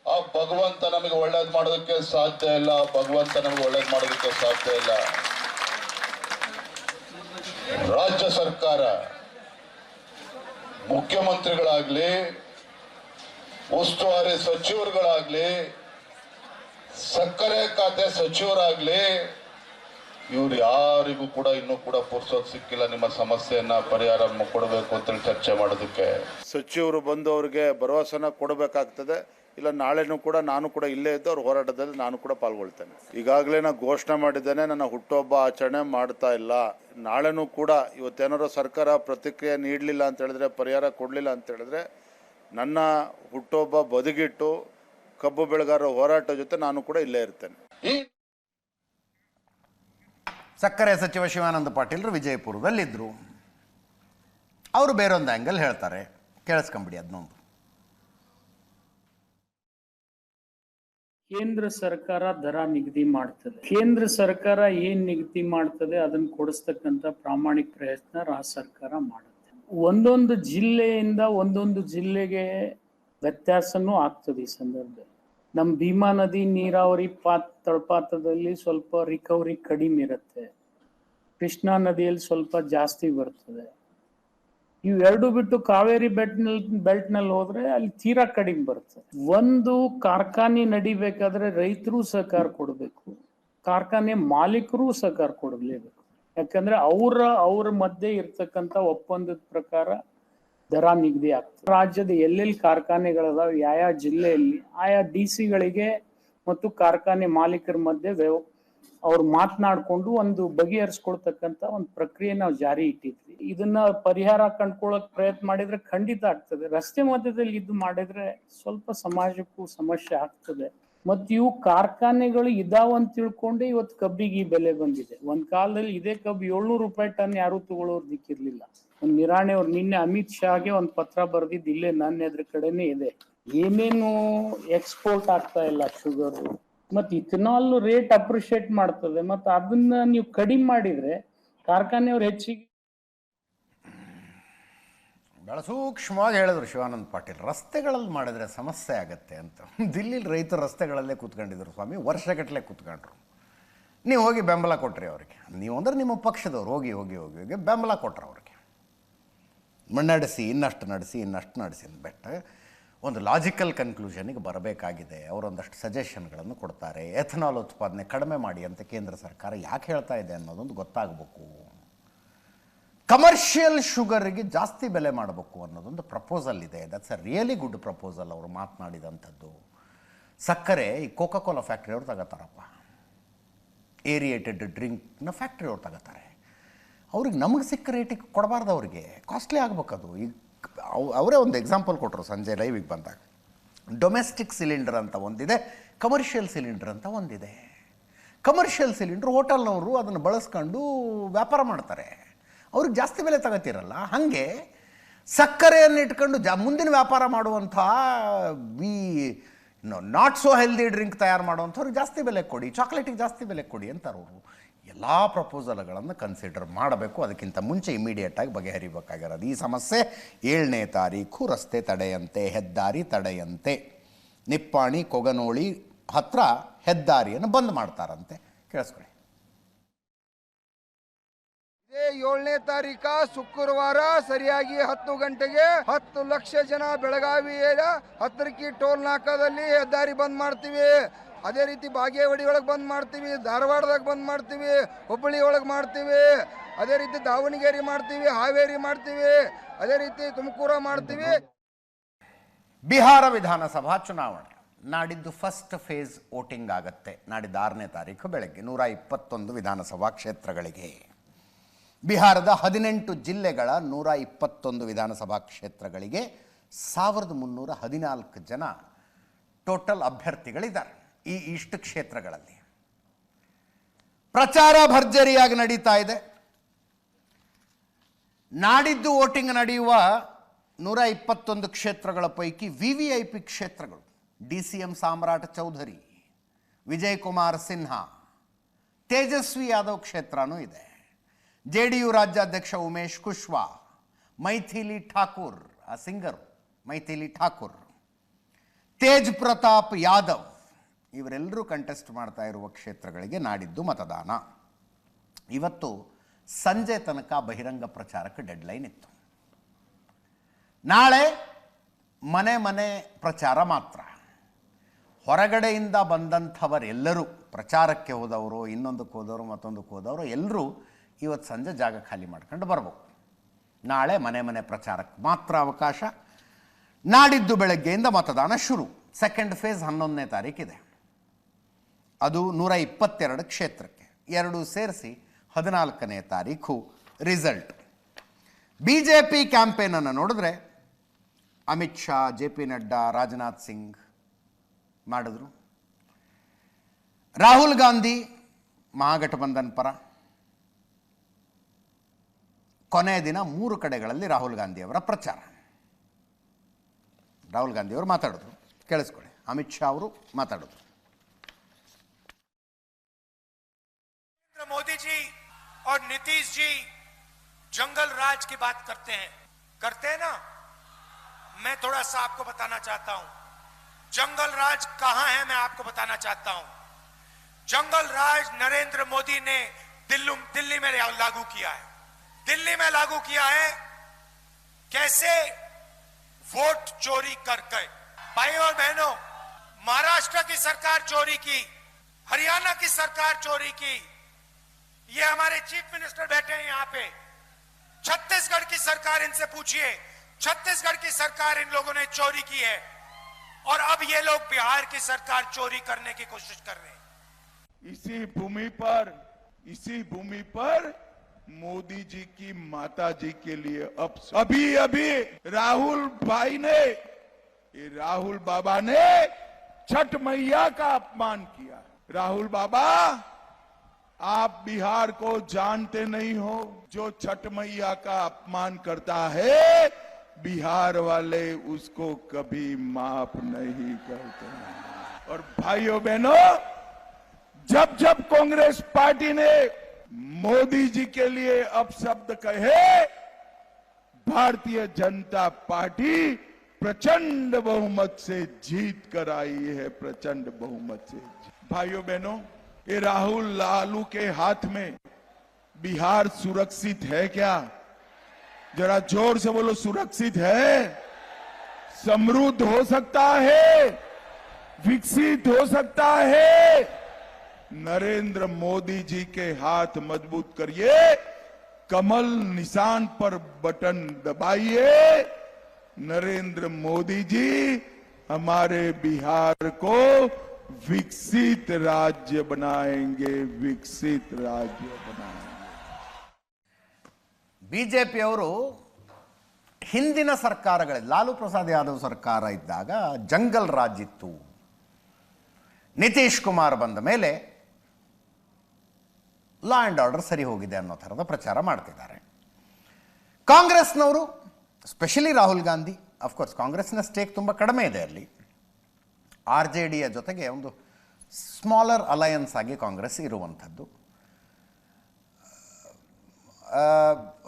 ಆ ಭಗವಂತ ನಮಗೆ ಒಳ್ಳೇದ್ ಮಾಡೋದಕ್ಕೆ ಸಾಧ್ಯ ಇಲ್ಲ. ಭಗವಂತ ನಮಗೆ ಒಳ್ಳೇದ್ ಮಾಡೋದಕ್ಕೆ ಸಾಧ್ಯ ಇಲ್ಲ. ರಾಜ್ಯ ಸರ್ಕಾರ, ಮುಖ್ಯಮಂತ್ರಿಗಳಾಗ್ಲಿ, ಉಸ್ತುವಾರಿ ಸಚಿವರುಗಳಾಗ್ಲಿ, ಸಕ್ಕರೆ ಖಾತೆ ಸಚಿವರಾಗ್ಲಿ, ಇವ್ರು ಯಾರಿಗೂ ಕೂಡ ಇನ್ನೂ ಕೂಡ ಪುರ್ಸೋತ್ ಸಿಕ್ಕಿಲ್ಲ ನಿಮ್ಮ ಸಮಸ್ಯೆಯನ್ನ ಪರಿಹಾರ ಕೊಡಬೇಕು ಅಂತೇಳಿ ಚರ್ಚೆ ಮಾಡೋದಕ್ಕೆ. ಸಚಿವರು ಬಂದು ಅವ್ರಿಗೆ ಭರವಸೆನ ಕೊಡಬೇಕಾಗ್ತದೆ. ಇಲ್ಲ ನಾಳೆನೂ ಕೂಡ ನಾನು ಕೂಡ ಇಲ್ಲೇ ಇದ್ದು ಅವ್ರ ಹೋರಾಟದಲ್ಲಿ ನಾನು ಕೂಡ ಪಾಲ್ಗೊಳ್ತೇನೆ. ಈಗಾಗಲೇ ನಾನು ಘೋಷಣೆ ಮಾಡಿದ್ದೇನೆ, ನನ್ನ ಹುಟ್ಟುಹಬ್ಬ ಆಚರಣೆ ಮಾಡ್ತಾ ಇಲ್ಲ. ನಾಳೆನೂ ಕೂಡ ಇವತ್ತೇನಾದ್ರು ಸರ್ಕಾರ ಪ್ರತಿಕ್ರಿಯೆ ನೀಡಲಿಲ್ಲ ಅಂತ ಹೇಳಿದ್ರೆ, ಪರಿಹಾರ ಕೊಡಲಿಲ್ಲ ಅಂತ ಹೇಳಿದ್ರೆ, ನನ್ನ ಹುಟ್ಟುಹಬ್ಬ ಬದಿಗಿಟ್ಟು ಕಬ್ಬು ಬೆಳೆಗಾರರ ಹೋರಾಟ ಜೊತೆ ನಾನು ಕೂಡ ಇಲ್ಲೇ ಇರ್ತೇನೆ. ಸಕ್ಕರೆ ಸಚಿವ ಶಿವಾನಂದ ಪಾಟೀಲ್ರು ವಿಜಯಪುರದಲ್ಲಿದ್ದರು. ಅವರು ಬೇರೊಂದು ಆ್ಯಂಗಲ್ ಹೇಳ್ತಾರೆ, ಕೇಳಿಸ್ಕೊಂಬಿಡಿ ಅದನ್ನೊಂದು. ಕೇಂದ್ರ ಸರ್ಕಾರ ದರ ನಿಗದಿ ಮಾಡ್ತದೆ. ಕೇಂದ್ರ ಸರ್ಕಾರ ಏನ್ ನಿಗದಿ ಮಾಡ್ತದೆ ಅದನ್ನ ಕೊಡಿಸ್ತಕ್ಕಂಥ ಪ್ರಾಮಾಣಿಕ ಪ್ರಯತ್ನ ರಾಜ್ಯ ಸರ್ಕಾರ ಮಾಡುತ್ತೆ. ಒಂದೊಂದು ಜಿಲ್ಲೆಯಿಂದ ಒಂದೊಂದು ಜಿಲ್ಲೆಗೆ ವ್ಯತ್ಯಾಸನೂ ಆಗ್ತದೆ. ಈ ಸಂದರ್ಭದಲ್ಲಿ ನಮ್ಮ ಭೀಮಾ ನದಿ ನೀರಾವರಿ ತಳಪಾತದಲ್ಲಿ ಸ್ವಲ್ಪ ರಿಕವರಿ ಕಡಿಮೆ ಇರುತ್ತೆ, ಕೃಷ್ಣಾ ನದಿಯಲ್ಲಿ ಸ್ವಲ್ಪ ಜಾಸ್ತಿ ಬರ್ತದೆ. ಇವೆರಡು ಬಿಟ್ಟು ಕಾವೇರಿ ಬೆಲ್ಟ್ ನಲ್ಲಿ ಹೋದ್ರೆ ಅಲ್ಲಿ ತೀರಾ ಕಡಿಮೆ ಬರ್ತದೆ. ಒಂದು ಕಾರ್ಖಾನೆ ನಡಿಬೇಕಾದ್ರೆ ರೈತರು ಸಹಕಾರ ಕೊಡಬೇಕು, ಕಾರ್ಖಾನೆ ಮಾಲೀಕರು ಸಹಕಾರ ಕೊಡಲೇಬೇಕು. ಯಾಕಂದ್ರೆ ಅವ್ರ ಮಧ್ಯೆ ಇರ್ತಕ್ಕಂಥ ಒಪ್ಪಂದದ ಪ್ರಕಾರ ದರ ನಿಗದಿ ಆಗ್ತದೆ. ರಾಜ್ಯದ ಎಲ್ಲೆಲ್ಲಿ ಕಾರ್ಖಾನೆಗಳದಾವ, ಯಾವ ಜಿಲ್ಲೆಯಲ್ಲಿ ಆಯಾ DC-ಗಳಿಗೆ ಮತ್ತು ಕಾರ್ಖಾನೆ ಮಾಲೀಕರ ಮಧ್ಯೆ ಅವ್ರು ಮಾತನಾಡ್ಕೊಂಡು ಒಂದು ಬಗೆಹರಿಸ್ಕೊಳ್ತಕ್ಕಂಥ ಒಂದು ಪ್ರಕ್ರಿಯೆ ನಾವು ಜಾರಿ ಇಟ್ಟಿದ್ವಿ. ಇದನ್ನ ಪರಿಹಾರ ಕಂಡ್ಕೊಳ್ಳಕ್ ಪ್ರಯತ್ನ ಮಾಡಿದ್ರೆ ಖಂಡಿತ ಆಗ್ತದೆ. ರಸ್ತೆ ಮಧ್ಯದಲ್ಲಿ ಇದು ಮಾಡಿದ್ರೆ ಸ್ವಲ್ಪ ಸಮಾಜಕ್ಕೂ ಸಮಸ್ಯೆ ಆಗ್ತದೆ. ಮತ್ ಇವು ಕಾರ್ಖಾನೆಗಳು ಇದಾವ ಅಂತ ತಿಳ್ಕೊಂಡೆ ಇವತ್ತು ಕಬ್ಬಿಗೆ ಈ ಬೆಲೆ ಬಂದಿದೆ. ಒಂದ್ ಕಾಲದಲ್ಲಿ ಇದೇ ಕಬ್ಬು 700 ರೂಪಾಯಿ ಟನ್ ಯಾರು ತಗೊಳ್ಳೋರ್ ದಿಕ್ಕಿರ್ಲಿಲ್ಲ. ಒಂದ್ ನಿರಾಣೆ ಅವ್ರು ನಿನ್ನೆ ಅಮಿತ್ ಶಾಗೆ ಒಂದ್ ಪತ್ರ ಬರ್ದಿದ್ದು ಇಲ್ಲೇ ನನ್ನ ಎದುರು ಕಡೆನೆ ಇದೆ. ಏನೇನು ಎಕ್ಸ್ಪೋರ್ಟ್ ಆಗ್ತಾ ಇಲ್ಲ ಶುಗರ್, ಮತ್ ಇಥನಾಲ್ ರೇಟ್ ಅಪ್ರಿಶಿಯೇಟ್ ಮಾಡ್ತದೆ. ಮತ್ ಅದನ್ನ ನೀವು ಕಡಿಮೆ ಮಾಡಿದ್ರೆ ಕಾರ್ಖಾನೆಯವ್ರು ಹೆಚ್ಚಿಗೆ. ಭಾಳ ಸೂಕ್ಷ್ಮವಾಗಿ ಹೇಳಿದ್ರು ಶಿವಾನಂದ ಪಾಟೀಲ್. ರಸ್ತೆಗಳಲ್ಲಿ ಮಾಡಿದ್ರೆ ಸಮಸ್ಯೆ ಆಗತ್ತೆ ಅಂತ. ದಿಲ್ಲಿಲಿ ರೈತರು ರಸ್ತೆಗಳಲ್ಲೇ ಕೂತ್ಕೊಂಡಿದ್ರು ಸ್ವಾಮಿ, ವರ್ಷಗಟ್ಟಲೆ ಕೂತ್ಕೊಂಡ್ರು. ನೀವು ಹೋಗಿ ಬೆಂಬಲ ಕೊಟ್ರಿ ಅವರಿಗೆ. ನೀವು ಅಂದರೆ ನಿಮ್ಮ ಪಕ್ಷದವ್ರು ಹೋಗಿ ಹೋಗಿ ಹೋಗಿ ಹೋಗಿ ಬೆಂಬಲ ಕೊಟ್ರು ಅವ್ರಿಗೆ. ನಡೆಸಿ ಇನ್ನಷ್ಟು ನಡೆಸಿ ಬೆಟ್ಟ ಒಂದು ಲಾಜಿಕಲ್ ಕನ್ಕ್ಲೂಷನಿಗೆ ಬರಬೇಕಾಗಿದೆ. ಅವರೊಂದಷ್ಟು ಸಜೆಷನ್ಗಳನ್ನು ಕೊಡ್ತಾರೆ. ಎಥನಾಲ್ ಉತ್ಪಾದನೆ ಕಡಿಮೆ ಮಾಡಿ ಅಂತ ಕೇಂದ್ರ ಸರ್ಕಾರ ಯಾಕೆ ಹೇಳ್ತಾ ಇದೆ ಅನ್ನೋದೊಂದು ಗೊತ್ತಾಗಬೇಕು. ಕಮರ್ಷಿಯಲ್ ಶುಗರ್ಗೆ ಜಾಸ್ತಿ ಬೆಲೆ ಮಾಡಬೇಕು ಅನ್ನೋದೊಂದು ಪ್ರಪೋಸಲ್ ಇದೆ. That's a really good proposal ಅವರು ಮಾತನಾಡಿದಂಥದ್ದು. ಸಕ್ಕರೆ ಈ ಕೋಕಾ ಕೋಲಾ ಫ್ಯಾಕ್ಟ್ರಿ ಅವ್ರು ತಗೋತಾರಪ್ಪ, ಏರಿಯೇಟೆಡ್ ಡ್ರಿಂಕ್ನ ಫ್ಯಾಕ್ಟ್ರಿ ಅವ್ರು ತಗೋತಾರೆ. ಅವ್ರಿಗೆ ನಮಗೆ ಸಿಕ್ಕ ರೇಟಿಗೆ ಕೊಡಬಾರ್ದು, ಅವ್ರಿಗೆ ಕಾಸ್ಟ್ಲಿ ಆಗ್ಬೇಕದು. ಈಗ ಅವರೇ ಒಂದು ಎಕ್ಸಾಂಪಲ್ ಕೊಟ್ಟರು ಸಂಜೆ ಲೈವಿಗೆ ಬಂದಾಗ. ಡೊಮೆಸ್ಟಿಕ್ ಸಿಲಿಂಡರ್ ಅಂತ ಒಂದಿದೆ, ಕಮರ್ಷಿಯಲ್ ಸಿಲಿಂಡರ್ ಅಂತ ಒಂದಿದೆ. ಕಮರ್ಷಿಯಲ್ ಸಿಲಿಂಡ್ರ್ ಹೋಟೆಲ್ನವರು ಅದನ್ನು ಬಳಸ್ಕೊಂಡು ವ್ಯಾಪಾರ ಮಾಡ್ತಾರೆ, ಅವ್ರಿಗೆ ಜಾಸ್ತಿ ಬೆಲೆ ತಗೋತಿರಲ್ಲ. ಹಾಗೆ ಸಕ್ಕರೆಯನ್ನು ಇಟ್ಕೊಂಡು ಮುಂದಿನ ವ್ಯಾಪಾರ ಮಾಡುವಂಥ ನಾಟ್ ಸೋ ಹೆಲ್ದಿ ಡ್ರಿಂಕ್ ತಯಾರು ಮಾಡುವಂಥವ್ರಿಗೆ ಜಾಸ್ತಿ ಬೆಲೆ ಕೊಡಿ, ಚಾಕ್ಲೇಟಿಗೆ ಜಾಸ್ತಿ ಬೆಲೆ ಕೊಡಿ ಅಂತಾರೆ ಅವರು. ಎಲ್ಲ ಪ್ರಪೋಸಲ್ಗಳನ್ನು ಕನ್ಸಿಡರ್ ಮಾಡಬೇಕು. ಅದಕ್ಕಿಂತ ಮುಂಚೆ ಇಮಿಡಿಯೇಟಾಗಿ ಬಗೆಹರಿಬೇಕಾಗಿರೋದು ಈ ಸಮಸ್ಯೆ. 7ನೇ ತಾರೀಕು ರಸ್ತೆ ತಡೆಯಂತೆ, ಹೆದ್ದಾರಿ ತಡೆಯಂತೆ. ನಿಪ್ಪಾಣಿ ಕೊಗನೋಳಿ ಹತ್ರ ಹೆದ್ದಾರಿಯನ್ನು ಬಂದ್ ಮಾಡ್ತಾರಂತೆ. ಕೇಳಿಸ್ಕೊಳ್ಳಿ. ಇದೇ 7ನೇ ತಾರೀಕ ಶುಕ್ರವಾರ ಸರಿಯಾಗಿ 10 ಗಂಟೆಗೆ 10 ಲಕ್ಷ ಜನ ಬೆಳಗಾವಿಯ ಹತ್ತರಕಿ ಟೋಲ್ ನಾಕಾದಲ್ಲಿ ಹೆದ್ದಾರಿ ಬಂದ್ ಮಾಡ್ತೀವಿ. ಅದೇ ರೀತಿ ಬಾಗೇವಾಡಿ ಒಳಗೆ ಬಂದ್ ಮಾಡ್ತೀವಿ, ಧಾರವಾಡದಾಗ ಬಂದ್ ಮಾಡ್ತೀವಿ, ಹುಬ್ಬಳ್ಳಿ ಒಳಗೆ ಮಾಡ್ತೀವಿ, ಅದೇ ರೀತಿ ದಾವಣಗೆರೆ ಮಾಡ್ತೀವಿ, ಹಾವೇರಿ ಮಾಡ್ತೀವಿ, ಅದೇ ರೀತಿ ತುಮಕೂರು ಮಾಡ್ತೀವಿ. ಬಿಹಾರ ವಿಧಾನಸಭಾ ಚುನಾವಣೆ ನಾಡಿದ್ದು ಫಸ್ಟ್ ಫೇಸ್ ವೋಟಿಂಗ್ ಆಗುತ್ತೆ. ನಾಡಿದ್ದು 6ನೇ ತಾರೀಕು ಬೆಳಗ್ಗೆ 121 ವಿಧಾನಸಭಾ ಕ್ಷೇತ್ರಗಳಿಗೆ. ಬಿಹಾರದ 18 ಜಿಲ್ಲೆಗಳ 121 ವಿಧಾನಸಭಾ ಕ್ಷೇತ್ರಗಳಿಗೆ 1314 ಜನ ಟೋಟಲ್ ಅಭ್ಯರ್ಥಿಗಳಿದ್ದಾರೆ. ಇಷ್ಟು ಕ್ಷೇತ್ರಗಳಲ್ಲಿ ಪ್ರಚಾರ ಭರ್ಜರಿಯಾಗಿ ನಡೀತಾ ಇದೆ. ನಾಡಿದ್ದು ವೋಟಿಂಗ್ ನಡೆಯುವ 121 ಕ್ಷೇತ್ರಗಳ ಪೈಕಿ VVIP ಕ್ಷೇತ್ರಗಳು DCM ಸಾಮ್ರಾಟ್ ಚೌಧರಿ, ವಿಜಯ್ ಕುಮಾರ್ ಸಿನ್ಹಾ, ತೇಜಸ್ವಿ ಯಾದವ್ ಕ್ಷೇತ್ರನೂ ಇದೆ. JDU ರಾಜ್ಯಾಧ್ಯಕ್ಷ ಉಮೇಶ್ ಕುಶ್ವಾ, ಮೈಥಿಲಿ ಠಾಕೂರ್, ಆ ಸಿಂಗರು ಮೈಥಿಲಿ ಠಾಕೂರ್, ತೇಜ್ ಪ್ರತಾಪ್ ಯಾದವ್, ಇವರೆಲ್ಲರೂ ಕಂಟೆಸ್ಟ್ ಮಾಡ್ತಾ ಇರುವ ಕ್ಷೇತ್ರಗಳಿಗೆ ನಾಡಿದ್ದು ಮತದಾನ. ಇವತ್ತು ಸಂಜೆ ತನಕ ಬಹಿರಂಗ ಪ್ರಚಾರಕ್ಕೆ ಡೆಡ್ಲೈನ್ ಇತ್ತು. ನಾಳೆ ಮನೆ ಮನೆ ಪ್ರಚಾರ ಮಾತ್ರ. ಹೊರಗಡೆಯಿಂದ ಬಂದಂಥವರೆಲ್ಲರೂ, ಪ್ರಚಾರಕ್ಕೆ ಹೋದವರು, ಇನ್ನೊಂದಕ್ಕೆ ಹೋದವರು, ಮತ್ತೊಂದಕ್ಕೆ ಹೋದವರು ಎಲ್ಲರೂ ಇವತ್ತು ಸಂಜೆ ಜಾಗ ಖಾಲಿ ಮಾಡ್ಕೊಂಡು ಬರ್ಬೇಕು. ನಾಳೆ ಮನೆ ಮನೆ ಪ್ರಚಾರಕ್ಕೆ ಮಾತ್ರ ಅವಕಾಶ. ನಾಡಿದ್ದು ಬೆಳಗ್ಗೆಯಿಂದ ಮತದಾನ ಶುರು. ಸೆಕೆಂಡ್ ಫೇಸ್ 11ನೇ ತಾರೀಕಿದೆ. ಅದು 122 ಕ್ಷೇತ್ರಕ್ಕೆ. 2 ಸೇರಿಸಿ 14ನೇ ತಾರೀಕು ರಿಸಲ್ಟ್. BJP ಕ್ಯಾಂಪೇನನ್ನು ನೋಡಿದ್ರೆ ಅಮಿತ್ ಶಾ, JP ನಡ್ಡಾ, ರಾಜನಾಥ್ ಸಿಂಗ್ ಮಾಡಿದ್ರು. ರಾಹುಲ್ ಗಾಂಧಿ ಮಹಾಗಠಬಂಧನ್ ಪರ. ಕೊನೆಯ ದಿನ 3 ಕಡೆಗಳಲ್ಲಿ ರಾಹುಲ್ ಗಾಂಧಿಯವರ ಪ್ರಚಾರ. ರಾಹುಲ್ ಗಾಂಧಿಯವರು ಮಾತಾಡಿದ್ರು, ಕೇಳಿಸ್ಕೊಳ್ಳಿ. ಅಮಿತ್ ಶಾ ಅವರು ಮಾತಾಡಿದ್ರು. मोदी जी और नीतीश जी जंगल राज की बात करते हैं ना। मैं थोड़ा सा आपको बताना चाहता हूं, जंगल राज कहां है मैं आपको बताना चाहता हूं। जंगल राज नरेंद्र मोदी ने दिल्ली में लागू किया है। दिल्ली में लागू किया है कैसे? वोट चोरी करके। भाइयों और बहनों, महाराष्ट्र की सरकार चोरी की, हरियाणा की सरकार चोरी की, ये हमारे चीफ मिनिस्टर बैठे हैं यहां पे। छत्तीसगढ़ की सरकार, इनसे पूछिए, छत्तीसगढ़ की सरकार इन लोगों ने चोरी की है और अब ये लोग बिहार की सरकार चोरी करने की कोशिश कर रहे हैं। इसी भूमि पर मोदी जी की माता जी के लिए अभी राहुल बाबा ने छठ मैया का अपमान किया। राहुल बाबा, आप बिहार को जानते नहीं हो। जो छठ मैया का अपमान करता है, बिहार वाले उसको कभी माफ नहीं करते। और भाइयों बहनों, जब कांग्रेस पार्टी ने मोदी जी के लिए अपशब्द कहे, भारतीय जनता पार्टी प्रचंड बहुमत से जीत कर आई है। प्रचंड बहुमत से। भाइयों बहनों, ये राहुल लालू के हाथ में बिहार सुरक्षित है क्या? जरा जोर से बोलो, सुरक्षित है? समृद्ध हो सकता है, विकसित हो सकता है। नरेंद्र मोदी जी के हाथ मजबूत करिए, कमल निशान पर बटन दबाइए। नरेंद्र मोदी जी हमारे बिहार को विकसित राज्य बनाएंगे, विकसित राज्य बनाएंगे। ಬಿಜೆಪಿಯವರು ಹಿಂದಿನ ಸರ್ಕಾರಗಳಲ್ಲಿ ಲಾಲು ಪ್ರಸಾದ್ ಯಾದವ್ ಸರ್ಕಾರ ಇದ್ದಾಗ ಜಂಗಲ್ ರಾಜ್ ಇತ್ತು, ನಿತೀಶ್ ಕುಮಾರ್ ಬಂದ ಮೇಲೆ ಲಾ ಆ್ಯಂಡ್ ಆರ್ಡರ್ ಸರಿ ಹೋಗಿದೆ ಅನ್ನೋ ಥರದ ಪ್ರಚಾರ ಮಾಡ್ತಿದ್ದಾರೆ. ಕಾಂಗ್ರೆಸ್ನವರು, ಸ್ಪೆಷಲಿ ರಾಹುಲ್ ಗಾಂಧಿ, ಅಫ್ಕೋರ್ಸ್ ಕಾಂಗ್ರೆಸ್ನ ಸ್ಟೇಕ್ ತುಂಬ ಕಡಿಮೆ ಇದೆ ಅಲ್ಲಿ, RJDಯ ಜೊತೆಗೆ ಒಂದು ಸ್ಮಾಲರ್ ಅಲಯನ್ಸ್ ಆಗಿ ಕಾಂಗ್ರೆಸ್ ಇರುವಂಥದ್ದು.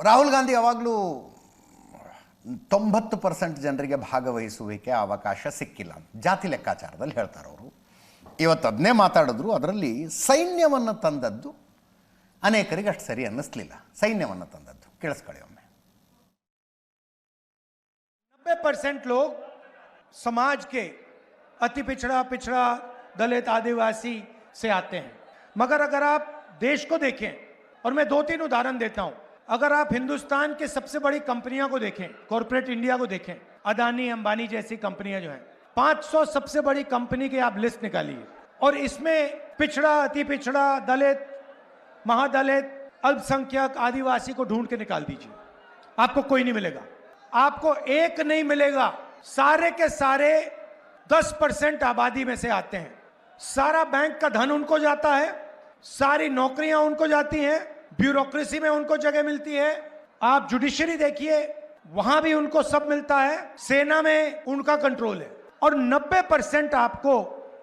ರಾಹುಲ್ ಗಾಂಧಿ ಯಾವಾಗಲೂ 90% ಜನರಿಗೆ ಭಾಗವಹಿಸುವಿಕೆ ಅವಕಾಶ ಸಿಕ್ಕಿಲ್ಲ, ಜಾತಿ ಲೆಕ್ಕಾಚಾರದಲ್ಲಿ ಹೇಳ್ತಾರೆ ಅವರು. ಇವತ್ತು ಅದನ್ನೇ ಮಾತಾಡಿದ್ರು. ಅದರಲ್ಲಿ ಸೈನ್ಯವನ್ನು ತಂದದ್ದು ಅನೇಕರಿಗೆ ಅಷ್ಟು ಸರಿ ಅನ್ನಿಸ್ಲಿಲ್ಲ. ಸೈನ್ಯವನ್ನು ತಂದದ್ದು ಕೇಳಿಸ್ಕೊಳ್ಳಿ ಒಮ್ಮೆ. 90% लोग समाज के अति पिछड़ा दलित आदिवासी से आते हैं, मगर अगर आप देश को देखें, और मैं 2-3 उदाहरण देता हूं, अगर आप हिंदुस्तान के सबसे बड़ी कंपनियों को देखें, कॉर्पोरेट इंडिया को देखें, अदानी अंबानी जैसी कंपनियां जो हैं, 500 सबसे बड़ी कंपनी की आप लिस्ट निकालिए और इसमें पिछड़ा, अति पिछड़ा, दलित, महादलित, अल्पसंख्यक, आदिवासी को ढूंढ के निकाल दीजिए, आपको कोई नहीं मिलेगा, आपको एक नहीं मिलेगा। सारे के सारे 10% आबादी में से आते हैं। सारा बैंक का धन उनको जाता है, सारी नौकरियां उनको जाती हैं, ब्यूरोक्रेसी में उनको जगह मिलती है। आप जुडिशरी देखिए, वहां भी उनको सब मिलता है, सेना में उनका कंट्रोल है, और 90% आपको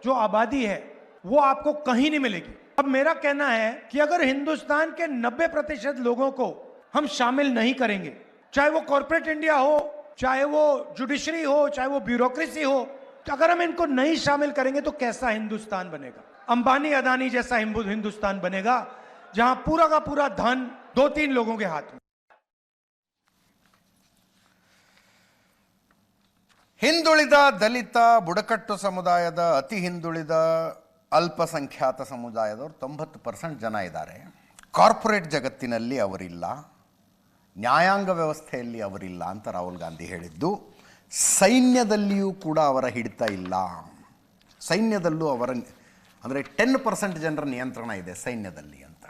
जो आबादी है वो आपको कहीं नहीं मिलेगी। अब मेरा कहना है कि अगर हिंदुस्तान के 90% लोगों को हम शामिल नहीं करेंगे, चाहे वो कॉर्पोरेट इंडिया हो, चाहे वो जुडिशरी हो, चाहे वो ब्यूरोक्रेसी हो, तो अगर हम इनको नहीं शामिल करेंगे तो कैसा हिंदुस्तान बनेगा? अंबानी अदानी जैसा हिंदुस्तान बनेगा जहां पूरा का पूरा धन 2-3 लोगों के हाथ में। ಹಿಂದುಳಿದ ದಲಿತ ಬುಡಕಟ್ಟು ಸಮುದಾಯದ ಅತಿ ಹಿಂದುಳಿದ ಅಲ್ಪಸಂಖ್ಯಾತ ಸಮುದಾಯದವರು 90% ಜನ ಇದ್ದಾರೆ. ಕಾರ್ಪೊರೇಟ್ ಜಗತ್ತಿನಲ್ಲಿ ಅವರಿಲ್ಲ, ನ್ಯಾಯಾಂಗ ವ್ಯವಸ್ಥೆಯಲ್ಲಿ ಅವರಿಲ್ಲ ಅಂತ ರಾಹುಲ್ ಗಾಂಧಿ ಹೇಳಿದ್ದು. ಸೈನ್ಯದಲ್ಲಿಯೂ ಕೂಡ ಅವರ ಹಿಡಿತ ಇಲ್ಲ. ಸೈನ್ಯದಲ್ಲೂ ಅವರ ಅಂದರೆ 10% ಜನರ ನಿಯಂತ್ರಣ ಇದೆ ಸೈನ್ಯದಲ್ಲಿ ಅಂತ.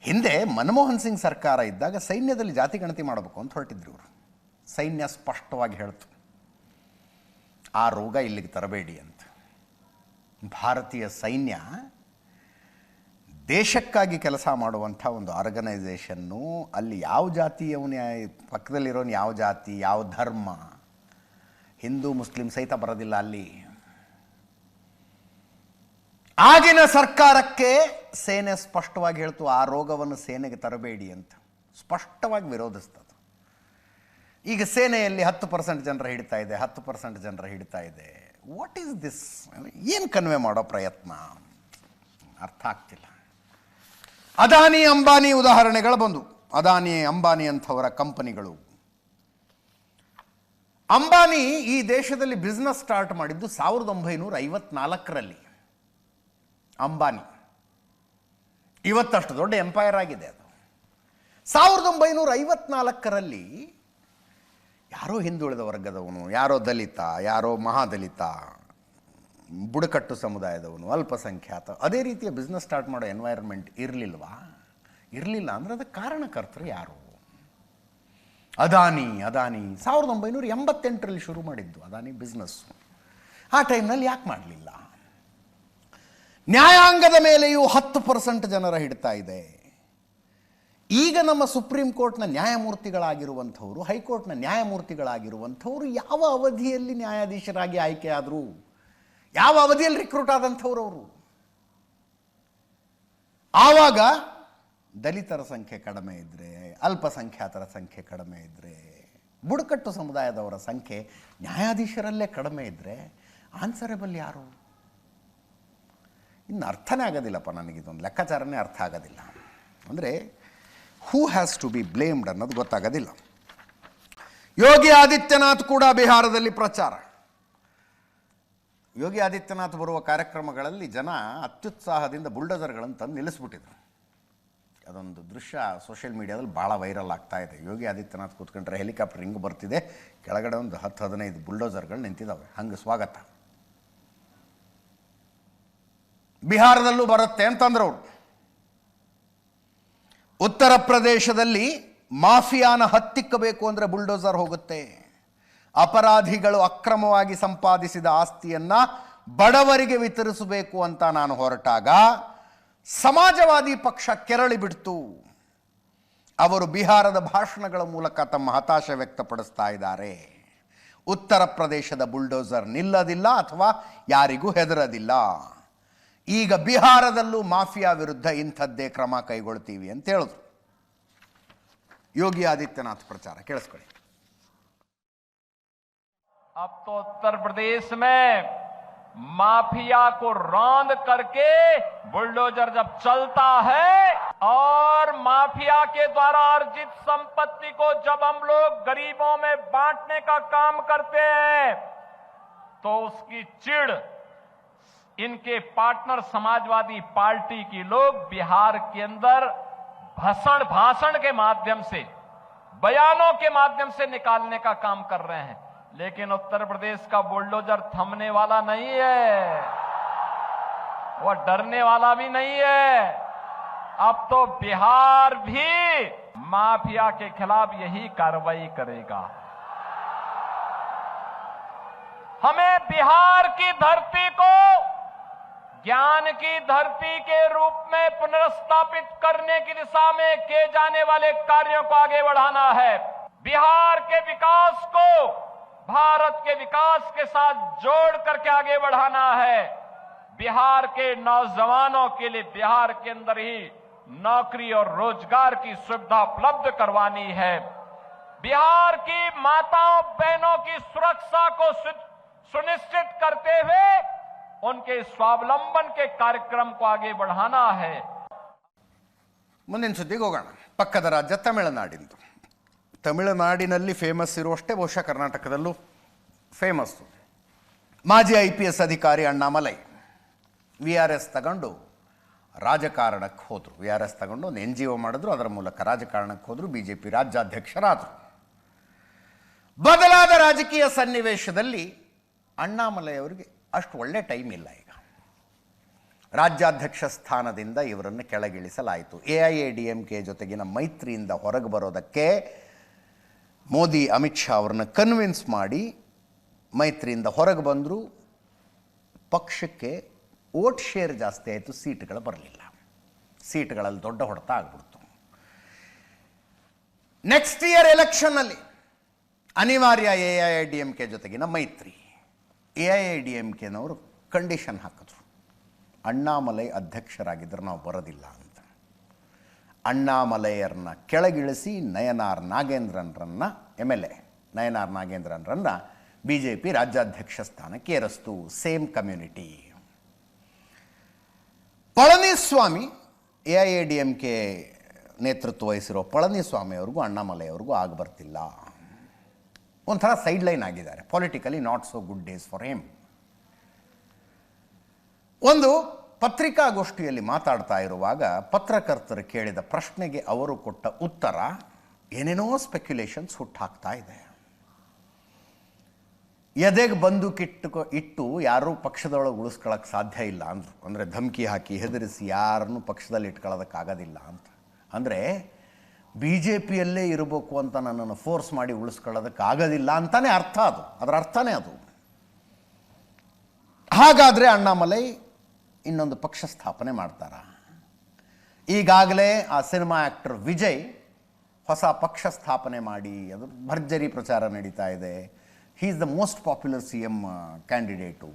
ಹಿಂದೆ ಮನಮೋಹನ್ ಸಿಂಗ್ ಸರ್ಕಾರ ಇದ್ದಾಗ ಸೈನ್ಯದಲ್ಲಿ ಜಾತಿ ಗಣತಿ ಮಾಡಬೇಕು ಅಂತ ಹೊರಟಿದ್ರು ಇವರು. ಸೈನ್ಯ ಸ್ಪಷ್ಟವಾಗಿ ಹೇಳ್ತು, ಆ ರೋಗ ಇಲ್ಲಿಗೆ ತರಬೇಡಿ ಅಂತ. ಭಾರತೀಯ ಸೈನ್ಯ ದೇಶಕ್ಕಾಗಿ ಕೆಲಸ ಮಾಡುವಂಥ ಒಂದು ಆರ್ಗನೈಸೇಷನ್ನು. ಅಲ್ಲಿ ಯಾವ ಜಾತಿಯವನು, ಪಕ್ಕದಲ್ಲಿರೋನು ಯಾವ ಜಾತಿ, ಯಾವ ಧರ್ಮ, ಹಿಂದೂ ಮುಸ್ಲಿಂ ಸಹಿತ ಬರೋದಿಲ್ಲ ಅಲ್ಲಿ. ಆಗಿನ ಸರ್ಕಾರಕ್ಕೆ ಸೇನೆ ಸ್ಪಷ್ಟವಾಗಿ ಹೇಳ್ತು, ಆ ರೋಗವನ್ನು ಸೇನೆಗೆ ತರಬೇಡಿ ಅಂತ ಸ್ಪಷ್ಟವಾಗಿ ವಿರೋಧಿಸ್ತದೆ. ಈಗ ಸೇನೆಯಲ್ಲಿ 10% ಜನರ ಹಿಡಿತಾ ಇದೆ, 10% ಜನರ ಹಿಡಿತಾ ಇದೆ. What is this? ಏನು ಕನ್ವೆ ಮಾಡೋ ಪ್ರಯತ್ನ ಅರ್ಥ ಆಗ್ತಿಲ್ಲ. ಅದಾನಿ ಅಂಬಾನಿ ಉದಾಹರಣೆಗಳು ಬಂದು, ಅದಾನಿ ಅಂಬಾನಿ ಅಂಥವರ ಕಂಪನಿಗಳು. ಅಂಬಾನಿ ಈ ದೇಶದಲ್ಲಿ ಬಿಸ್ನೆಸ್ ಸ್ಟಾರ್ಟ್ ಮಾಡಿದ್ದು 1954ರಲ್ಲಿ. ಅಂಬಾನಿ ಇವತ್ತಷ್ಟು ದೊಡ್ಡ ಎಂಪೈರ್ ಆಗಿದೆ ಅದು. 1954ರಲ್ಲಿ ಯಾರೋ ಹಿಂದುಳಿದ ವರ್ಗದವನು, ಯಾರೋ ದಲಿತ, ಯಾರೋ ಮಹಾದಲಿತ, ಬುಡಕಟ್ಟು ಸಮುದಾಯದವನು, ಅಲ್ಪಸಂಖ್ಯಾತ, ಅದೇ ರೀತಿಯ ಬಿಸ್ನೆಸ್ ಸ್ಟಾರ್ಟ್ ಮಾಡೋ ಎನ್ವೈರನ್ಮೆಂಟ್ ಇರಲಿಲ್ವಾ? ಇರಲಿಲ್ಲ ಅಂದರೆ ಅದಕ್ಕೆ ಕಾರಣಕರ್ತರು ಯಾರು? ಅದಾನಿ 1988ರಲ್ಲಿ ಶುರು ಮಾಡಿದ್ದು ಅದಾನಿ ಬಿಸ್ನೆಸ್ಸು. ಆ ಟೈಮ್ನಲ್ಲಿ ಯಾಕೆ ಮಾಡಲಿಲ್ಲ? ನ್ಯಾಯಾಂಗದ ಮೇಲೆಯೂ 10% ಜನರ ಹಿಡ್ತಾ ಇದೆ. ಈಗ ನಮ್ಮ ಸುಪ್ರೀಂ ಕೋರ್ಟ್ನ ನ್ಯಾಯಮೂರ್ತಿಗಳಾಗಿರುವಂಥವರು, ಹೈಕೋರ್ಟ್ನ ನ್ಯಾಯಮೂರ್ತಿಗಳಾಗಿರುವಂಥವರು ಯಾವ ಅವಧಿಯಲ್ಲಿ ನ್ಯಾಯಾಧೀಶರಾಗಿ ಆಯ್ಕೆ ಆದರು? ಯಾವ ಅವಧಿಯಲ್ಲಿ ರಿಕ್ರೂಟ್ ಆದಂಥವ್ರು ಅವರು? ಆವಾಗ ದಲಿತರ ಸಂಖ್ಯೆ ಕಡಿಮೆ ಇದ್ದರೆ, ಅಲ್ಪಸಂಖ್ಯಾತರ ಸಂಖ್ಯೆ ಕಡಿಮೆ ಇದ್ದರೆ, ಬುಡಕಟ್ಟು ಸಮುದಾಯದವರ ಸಂಖ್ಯೆ ನ್ಯಾಯಾಧೀಶರಲ್ಲೇ ಕಡಿಮೆ ಇದ್ದರೆ ಆನ್ಸರೇಬಲ್ ಯಾರು? ಇನ್ನು ಅರ್ಥನೇ ಆಗೋದಿಲ್ಲಪ್ಪ ನನಗಿದೊಂದು ಲೆಕ್ಕಾಚಾರನೇ ಅರ್ಥ ಆಗೋದಿಲ್ಲ. ಅಂದರೆ who has to be blamed ಅನ್ನೋದು ಗೊತ್ತಾಗೋದಿಲ್ಲ. ಯೋಗಿ ಆದಿತ್ಯನಾಥ್ ಕೂಡ ಬಿಹಾರದಲ್ಲಿ ಪ್ರಚಾರ. ಯೋಗಿ ಆದಿತ್ಯನಾಥ್ ಬರುವ ಕಾರ್ಯಕ್ರಮಗಳಲ್ಲಿ ಜನ ಅತ್ಯುತ್ಸಾಹದಿಂದ ಬುಲ್ಡೋಸರ್ಗಳನ್ನು ತಂದು ನಿಲ್ಲಿಸ್ಬಿಟ್ಟಿದ್ರು. ಅದೊಂದು ದೃಶ್ಯ ಸೋಷಿಯಲ್ ಮೀಡಿಯಾದಲ್ಲಿ ಭಾಳ ವೈರಲ್ ಆಗ್ತಾ ಇದೆ. ಯೋಗಿ ಆದಿತ್ಯನಾಥ್ ಕೂತ್ಕೊಂಡ್ರೆ ಹೆಲಿಕಾಪ್ಟರ್ ಹಿಂಗೆ ಬರ್ತಿದೆ, ಕೆಳಗಡೆ ಒಂದು 10-15 ಬುಲ್ಡೋಸರ್ಗಳು ನಿಂತಿದ್ದಾವೆ, ಹಂಗೆ ಸ್ವಾಗತ. ಬಿಹಾರದಲ್ಲೂ ಬರುತ್ತೆ ಅಂತಂದ್ರೆ ಅವರು. ಉತ್ತರ ಪ್ರದೇಶದಲ್ಲಿ ಮಾಫಿಯಾನ ಹತ್ತಿಕ್ಕಬೇಕು ಅಂದರೆ ಬುಲ್ಡೋಸರ್ ಹೋಗುತ್ತೆ. ಅಪರಾಧಿಗಳು ಅಕ್ರಮವಾಗಿ ಸಂಪಾದಿಸಿದ ಆಸ್ತಿಯನ್ನು ಬಡವರಿಗೆ ವಿತರಿಸಬೇಕು ಅಂತ ನಾನು ಹೊರಟಾಗ ಸಮಾಜವಾದಿ ಪಕ್ಷ ಕೆರಳಿ ಬಿಡ್ತು. ಅವರು ಬಿಹಾರದ ಭಾಷಣಗಳ ಮೂಲಕ ತಮ್ಮ ಹತಾಶೆ ವ್ಯಕ್ತಪಡಿಸ್ತಾ ಇದ್ದಾರೆ. ಉತ್ತರ ಪ್ರದೇಶದ ಬುಲ್ಡೋಸರ್ ನಿಲ್ಲದಿಲ್ಲ ಅಥವಾ ಯಾರಿಗೂ ಹೆದರದಿಲ್ಲ. ಈಗ ಬಿಹಾರದಲ್ಲೂ ಮಾಫಿಯಾ ವಿರುದ್ಧ ಇಂಥದ್ದೇ ಕ್ರಮ ಕೈಗೊಳ್ತೀವಿ ಅಂತ ಹೇಳಿದ್ರು. ಯೋಗಿ ಆದಿತ್ಯನಾಥ್ ಪ್ರಚಾರ ಕೇಳಿಸ್ಕೊಳ್ಳಿ. अब तो उत्तर प्रदेश में माफिया को रौंद करके बुलडोजर जब चलता है और माफिया के द्वारा अर्जित संपत्ति को जब हम लोग गरीबों में बांटने का काम करते हैं तो उसकी चिढ़ इनके पार्टनर समाजवादी पार्टी की लोग बिहार के अंदर भाषण के माध्यम से, बयानों के माध्यम से निकालने का काम कर रहे हैं. लेकिन उत्तर प्रदेश का बुलडोजर थमने वाला नहीं है, वह डरने वाला भी नहीं है. अब तो बिहार भी माफिया के खिलाफ यही कार्रवाई करेगा. हमें बिहार की धरती को ज्ञान की धरती के रूप में पुनर्स्थापित करने की दिशा में किए जाने वाले कार्यों को आगे बढ़ाना है. बिहार के विकास को भारत के विकास के साथ जोड़ करके आगे बढ़ाना है. बिहार के नौजवानों के लिए बिहार के अंदर ही नौकरी और रोजगार की सुविधा उपलब्ध करवानी है. बिहार की माताओं बहनों की सुरक्षा को सुनिश्चित करते हुए उनके स्वावलंबन के कार्यक्रम को आगे बढ़ाना है. ಮುಂದಿನ ಸುದ್ದಿಗೆ ಹೋಗೋಣ. ಪಕ್ಕದ ರಾಜ್ಯ ತಮಿಳುನಾಡಿಂದು. ತಮಿಳುನಾಡಿನಲ್ಲಿ ಫೇಮಸ್ ಇರುವಷ್ಟೇ ಬಹುಶಃ ಕರ್ನಾಟಕದಲ್ಲೂ ಫೇಮಸ್ಸು. ಮಾಜಿ IPS ಅಧಿಕಾರಿ ಅಣ್ಣಾಮಲೈ VRS ತಗೊಂಡು ರಾಜಕಾರಣಕ್ಕೆ ಹೋದರು. VRS ತಗೊಂಡು ಒಂದು NGO ಮಾಡಿದ್ರು, ಅದರ ಮೂಲಕ ರಾಜಕಾರಣಕ್ಕೆ ಹೋದರು, BJP ರಾಜ್ಯಾಧ್ಯಕ್ಷರಾದರು. ಬದಲಾದ ರಾಜಕೀಯ ಸನ್ನಿವೇಶದಲ್ಲಿ ಅಣ್ಣಾಮಲೈ ಅವರಿಗೆ ಅಷ್ಟು ಒಳ್ಳೆ ಟೈಮ್ ಇಲ್ಲ. ಈಗ ರಾಜ್ಯಾಧ್ಯಕ್ಷ ಸ್ಥಾನದಿಂದ ಇವರನ್ನು ಕೆಳಗಿಳಿಸಲಾಯಿತು. AIADMK ಜೊತೆಗಿನ ಮೈತ್ರಿಯಿಂದ ಹೊರಗೆ ಬರೋದಕ್ಕೆ ಮೋದಿ ಅಮಿತ್ ಶಾ ಅವರನ್ನು ಕನ್ವಿನ್ಸ್ ಮಾಡಿ ಮೈತ್ರಿಯಿಂದ ಹೊರಗೆ ಬಂದರು. ಪಕ್ಷಕ್ಕೆ ವೋಟ್ ಶೇರ್ ಜಾಸ್ತಿ ಆಯಿತು, ಸೀಟ್ಗಳು ಬರಲಿಲ್ಲ. ಸೀಟ್ಗಳಲ್ಲಿ ದೊಡ್ಡ ಹೊಡೆತ ಆಗ್ಬಿಡ್ತು. ನೆಕ್ಸ್ಟ್ ಇಯರ್ ಎಲೆಕ್ಷನ್ನಲ್ಲಿ ಅನಿವಾರ್ಯ AIADMK ಜೊತೆಗಿನ ಮೈತ್ರಿ. AIADMKನವರು ಕಂಡೀಷನ್ ಹಾಕಿದ್ರು, ಅಣ್ಣಾಮಲೈ ಅಧ್ಯಕ್ಷರಾಗಿದ್ದರೆ ನಾವು ಬರೋದಿಲ್ಲ ಅಂತ. ಅಣ್ಣಾಮಲೈಯರನ್ನ ಕೆಳಗಿಳಿಸಿ ನಯನಾರ್ ನಾಗೇಂದ್ರನ್ರನ್ನ MLA ನಯನಾರ್ ನಾಗೇಂದ್ರನ್ರನ್ನ BJP ರಾಜ್ಯಾಧ್ಯಕ್ಷ ಸ್ಥಾನಕ್ಕೆ ಏರಿಸ್ತು. Same community. ಪಳನಿಸ್ವಾಮಿ AIADMK ನೇತೃತ್ವ ವಹಿಸಿರೋ ಪಳನಿಸ್ವಾಮಿ ಅವ್ರಿಗೂ ಅಣ್ಣಾಮಲೈ ಅವ್ರಿಗೂ ಆಗ ಬರ್ತಿಲ್ಲ. ಒಂಥರ ಸೈಡ್ ಲೈನ್ ಆಗಿದ್ದಾರೆ. Politically not so good days for him. ಒಂದು ಪತ್ರಿಕಾಗೋಷ್ಠಿಯಲ್ಲಿ ಮಾತಾಡ್ತಾ ಇರುವಾಗ ಪತ್ರಕರ್ತರು ಕೇಳಿದ ಪ್ರಶ್ನೆಗೆ ಅವರು ಕೊಟ್ಟ ಉತ್ತರ ಏನೇನೋ ಸ್ಪೆಕ್ಯುಲೇಷನ್ಸ್ ಹುಟ್ಟಾಕ್ತಾ ಇದೆ. ಎದೆಗೆ ಇಟ್ಟು ಯಾರೂ ಪಕ್ಷದೊಳಗೆ ಉಳಿಸ್ಕೊಳ್ಳೋಕ್ಕೆ ಸಾಧ್ಯ ಇಲ್ಲ ಅಂದರು. ಅಂದರೆ ಧಮಕಿ ಹಾಕಿ ಹೆದರಿಸಿ ಯಾರನ್ನೂ ಪಕ್ಷದಲ್ಲಿ ಇಟ್ಕೊಳ್ಳೋದಕ್ಕಾಗೋದಿಲ್ಲ ಅಂತ. ಅಂದರೆ BJPಯಲ್ಲೇ ಇರಬೇಕು ಅಂತ ನನ್ನನ್ನು ಫೋರ್ಸ್ ಮಾಡಿ ಉಳಿಸ್ಕೊಳ್ಳೋದಕ್ಕಾಗೋದಿಲ್ಲ ಅಂತಲೇ ಅರ್ಥ. ಅದರ ಅರ್ಥನೇ ಅದು. ಹಾಗಾದರೆ ಅಣ್ಣಾಮಲೈ ಇನ್ನೊಂದು ಪಕ್ಷ ಸ್ಥಾಪನೆ ಮಾಡ್ತಾರ? ಈಗಾಗಲೇ ಆ ಸಿನಿಮಾ ಆ್ಯಕ್ಟರ್ ವಿಜಯ್ ಹೊಸ ಪಕ್ಷ ಸ್ಥಾಪನೆ ಮಾಡಿ ಅದು ಭರ್ಜರಿ ಪ್ರಚಾರ ನಡೀತಾ ಇದೆ. He is the most popular CM candidate.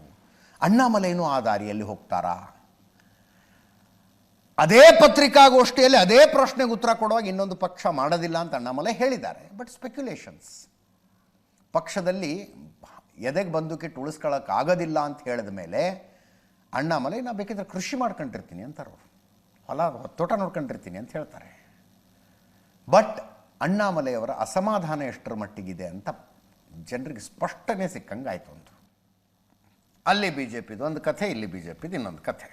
ಅಣ್ಣಾಮಲೈನೂ ಆ ದಾರಿಯಲ್ಲಿ ಹೋಗ್ತಾರಾ? ಅದೇ ಪತ್ರಿಕಾಗೋಷ್ಠಿಯಲ್ಲಿ ಅದೇ ಪ್ರಶ್ನೆಗೆ ಉತ್ತರ ಕೊಡುವಾಗ ಇನ್ನೊಂದು ಪಕ್ಷ ಮಾಡೋದಿಲ್ಲ ಅಂತ ಅಣ್ಣಾಮಲೈ ಹೇಳಿದ್ದಾರೆ. But speculations. ಪಕ್ಷದಲ್ಲಿ ಎದೆಗೆ ಬಂದುಕಿಟ್ಟು ಉಳಿಸ್ಕೊಳ್ಳೋಕ್ಕಾಗೋದಿಲ್ಲ ಅಂತ ಹೇಳಿದ ಮೇಲೆ ಅಣ್ಣಾಮಲೈ ನಾ ಬೇಕಿದ್ರೆ ಕೃಷಿ ಮಾಡ್ಕೊಂಡಿರ್ತೀನಿ ಅಂತಾರೆ ಅವರು, ಹೊಲ ತೋಟ ನೋಡ್ಕೊಂಡಿರ್ತೀನಿ ಅಂತ ಹೇಳ್ತಾರೆ. ಬಟ್ ಅಣ್ಣಾಮಲೈಯವರ ಅಸಮಾಧಾನ ಎಷ್ಟರ ಮಟ್ಟಿಗಿದೆ ಅಂತ ಜನರಿಗೆ ಸ್ಪಷ್ಟನೆ ಸಿಕ್ಕಂಗೆ ಆಯಿತು. ಒಂದು ಅಲ್ಲಿ ಬಿ ಜೆ ಪಿದು ಒಂದು ಕಥೆ, ಇಲ್ಲಿ ಬಿ ಜೆ ಪಿದು ಇನ್ನೊಂದು ಕಥೆ.